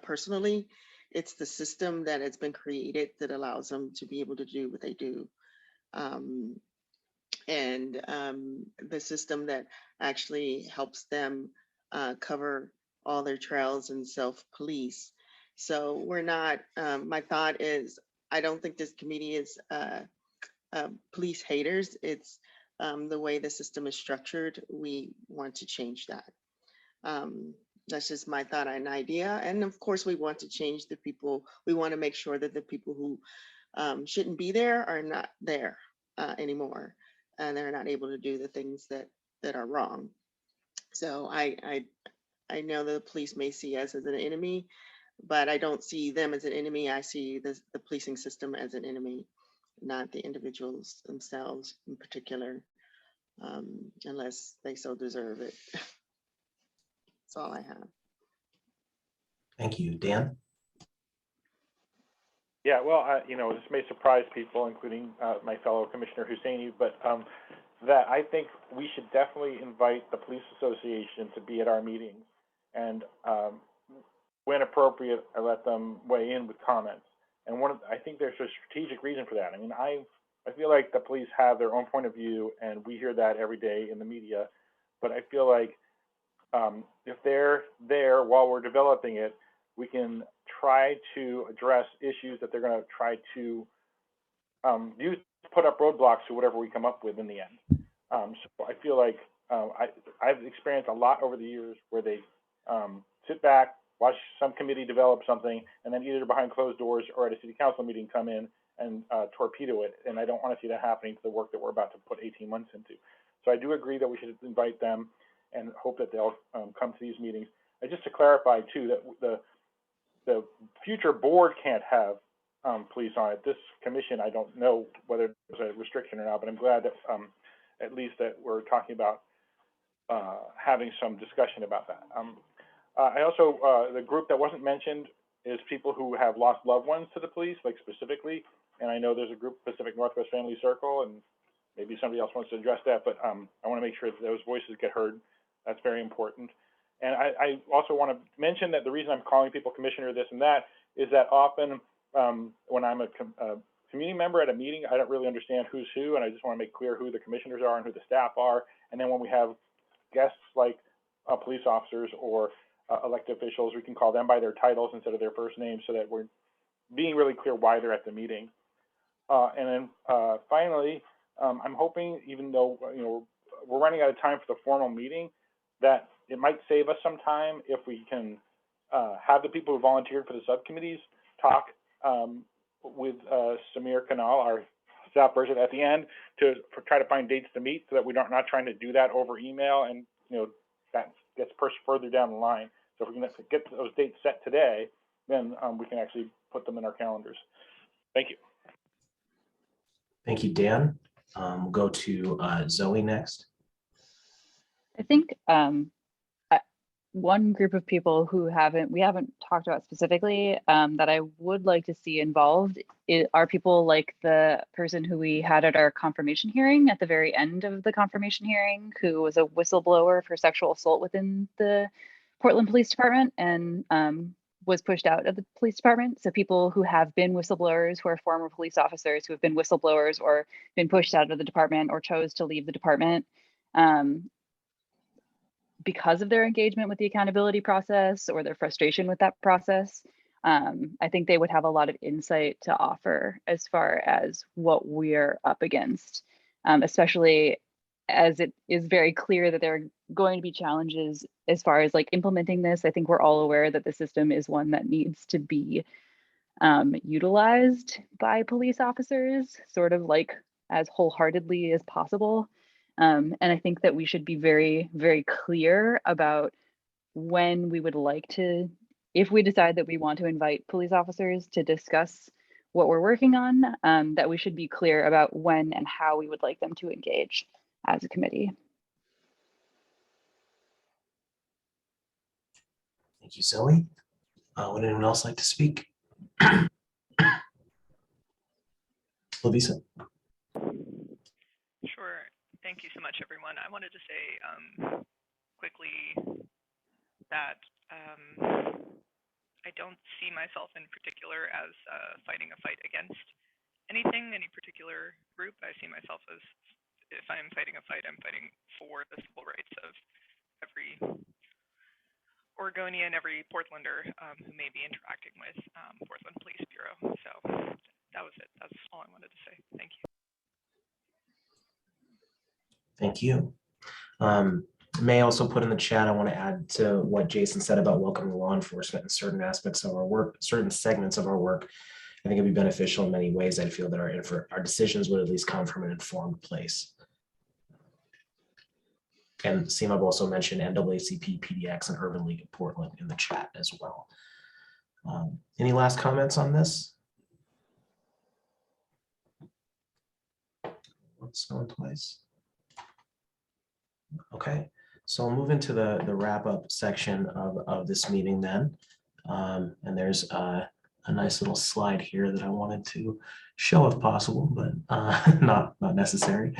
personally. It's the system that has been created that allows them to be able to do what they do. The system that actually helps them cover all their trails and self-police. So we're not, my thought is, I don't think this committee is police haters. It's the way the system is structured, we want to change that. That's just my thought and idea. And of course, we want to change the people. We want to make sure that the people who shouldn't be there are not there anymore, and they're not able to do the things that are wrong. So I know the police may see us as an enemy, but I don't see them as an enemy. I see the policing system as an enemy, not the individuals themselves in particular, unless they so deserve it. That's all I have. Thank you. Dan? Yeah, well, this may surprise people, including my fellow Commissioner Husseini, but that I think we should definitely invite the Police Association to be at our meetings, and when appropriate, I let them weigh in with comments. And I think there's a strategic reason for that. I mean, I feel like the police have their own point of view, and we hear that every day in the media. But I feel like if they're there while we're developing it, we can try to address issues that they're going to try to use to put up roadblocks to whatever we come up with in the end. So I feel like I've experienced a lot over the years where they sit back, watch some committee develop something, and then either behind closed doors or at a city council meeting come in and torpedo it. And I don't want to see that happening to the work that we're about to put 18 months into. So I do agree that we should invite them and hope that they'll come to these meetings. And just to clarify too, that the future board can't have police on it. This commission, I don't know whether there's a restriction or not, but I'm glad that at least that we're talking about having some discussion about that. I also, the group that wasn't mentioned is people who have lost loved ones to the police, like specifically, and I know there's a group, Pacific Northwest Family Circle, and maybe somebody else wants to address that, but I want to make sure that those voices get heard. That's very important. And I also want to mention that the reason I'm calling people commissioner, this and that, is that often when I'm a community member at a meeting, I don't really understand who's who, and I just want to make clear who the commissioners are and who the staff are. And then when we have guests like police officers or elected officials, we can call them by their titles instead of their first names, so that we're being really clear why they're at the meeting. And then finally, I'm hoping, even though we're running out of time for the formal meeting, that it might save us some time if we can have the people who volunteered for the subcommittees talk with Samir Kanal, our staff person, at the end to try to find dates to meet, so that we're not trying to do that over email, and that gets pushed further down the line. So if we can get those dates set today, then we can actually put them in our calendars. Thank you. Thank you, Dan. We'll go to Zoe next. I think one group of people who we haven't talked about specifically that I would like to see involved are people like the person who we had at our confirmation hearing at the very end of the confirmation hearing, who was a whistleblower for sexual assault within the Portland Police Department and was pushed out of the police department. So people who have been whistleblowers, who are former police officers who have been whistleblowers or been pushed out of the department or chose to leave the department because of their engagement with the accountability process or their frustration with that process. I think they would have a lot of insight to offer as far as what we're up against, especially as it is very clear that there are going to be challenges as far as like implementing this. I think we're all aware that the system is one that needs to be utilized by police officers sort of like as wholeheartedly as possible. And I think that we should be very, very clear about when we would like to, if we decide that we want to invite police officers to discuss what we're working on, that we should be clear about when and how we would like them to engage as a committee. Thank you, Zoe. Would anyone else like to speak? Lovisa. Sure. Thank you so much, everyone. I wanted to say quickly that I don't see myself in particular as fighting a fight against anything, any particular group. I see myself as, if I'm fighting a fight, I'm fighting for the civil rights of every Oregonian, every Portlander who may be interacting with Portland Police Bureau. So that was it. That's all I wanted to say. Thank you. Thank you. May also put in the chat, I want to add to what Jason said about welcoming law enforcement in certain aspects of our work, certain segments of our work. I think it'd be beneficial in many ways. I feel that our decisions would at least come from an informed place. And Seema also mentioned NAACP, PDX, and Urban League of Portland in the chat as well. Any last comments on this? Once, going twice. Okay, so I'll move into the wrap-up section of this meeting then. And there's a nice little slide here that I wanted to show if possible, but not necessary.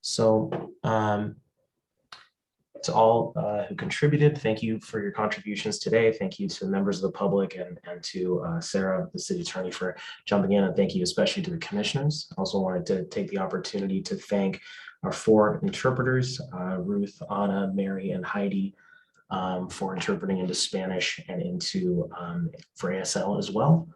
So to all who contributed, thank you for your contributions today. Thank you to members of the public and to Sarah, the city attorney, for jumping in, and thank you especially to the commissioners. I also wanted to take the opportunity to thank our 4 interpreters, Ruth, Anna, Mary, and Heidi, for interpreting into Spanish and into for ASL as well.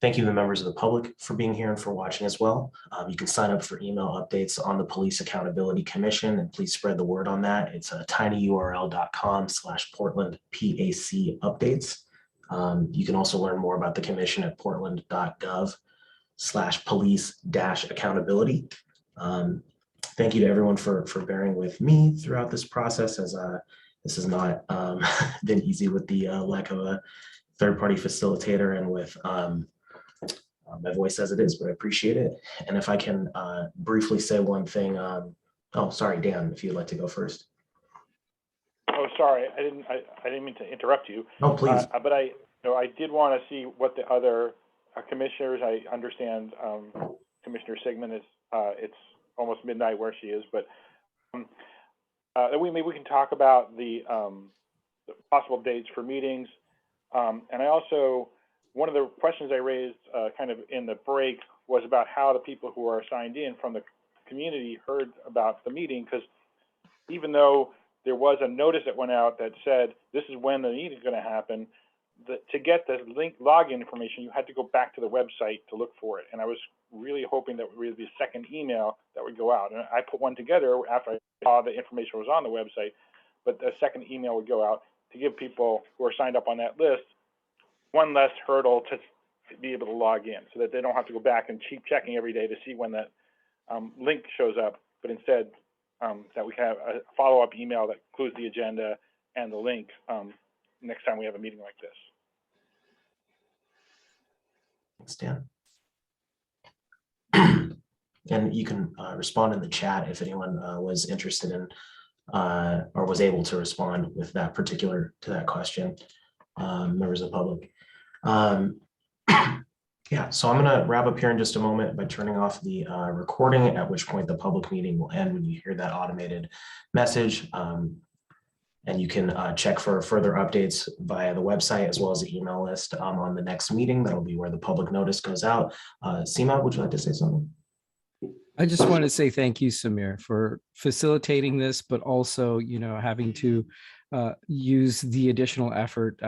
Thank you to the members of the public for being here and for watching as well. You can sign up for email updates on the Police Accountability Commission, and please spread the word on that. It's tinyurl.com/Portland PAC updates. You can also learn more about the commission at portland.gov/police-accountability. Thank you to everyone for bearing with me throughout this process, as this has not been easy with the lack of a third-party facilitator and with my voice as it is, but I appreciate it. And if I can briefly say one thing, oh, sorry, Dan, if you'd like to go first. Oh, sorry, I didn't mean to interrupt you. No, please. But I did want to see what the other commissioners. I understand Commissioner Sigmund is. It's almost midnight where she is, but maybe we can talk about the possible dates for meetings. And I also, one of the questions I raised kind of in the break was about how the people who are signed in from the community heard about the meeting, because even though there was a notice that went out that said this is when the meeting is going to happen, to get the link login information, you had to go back to the website to look for it. And I was really hoping that would be a second email that would go out. And I put one together after I saw the information was on the website, but the second email would go out to give people who are signed up on that list one less hurdle to be able to log in, so that they don't have to go back and keep checking every day to see when that link shows up, but instead that we have a follow-up email that includes the agenda and the link next time we have a meeting like this. Thanks, Dan. And you can respond in the chat if anyone was interested in or was able to respond with that to that question, members of the public. Yeah, so I'm going to wrap up here in just a moment by turning off the recording, at which point the public meeting will end when you hear that automated message. And you can check for further updates via the website as well as the email list on the next meeting. That'll be where the public notice goes out. Seema, would you like to say something? I just want to say thank you, Samir, for facilitating this, but also, having to use the additional effort.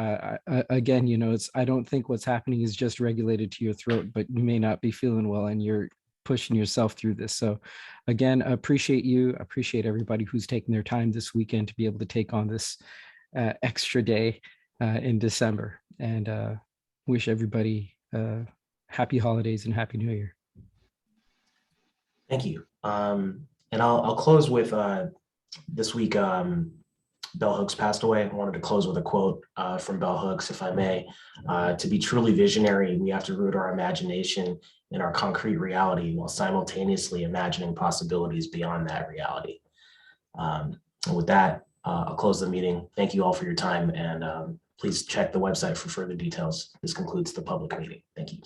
Again, I don't think what's happening is just regulated to your throat, but you may not be feeling well and you're pushing yourself through this. So again, I appreciate you. I appreciate everybody who's taking their time this weekend to be able to take on this extra day in December, and wish everybody happy holidays and happy New Year. Thank you. And I'll close with this week, Bell Hooks passed away. I wanted to close with a quote from Bell Hooks, if I may. To be truly visionary, we have to root our imagination in our concrete reality while simultaneously imagining possibilities beyond that reality. And with that, I'll close the meeting. Thank you all for your time, and please check the website for further details. This concludes the public meeting. Thank you.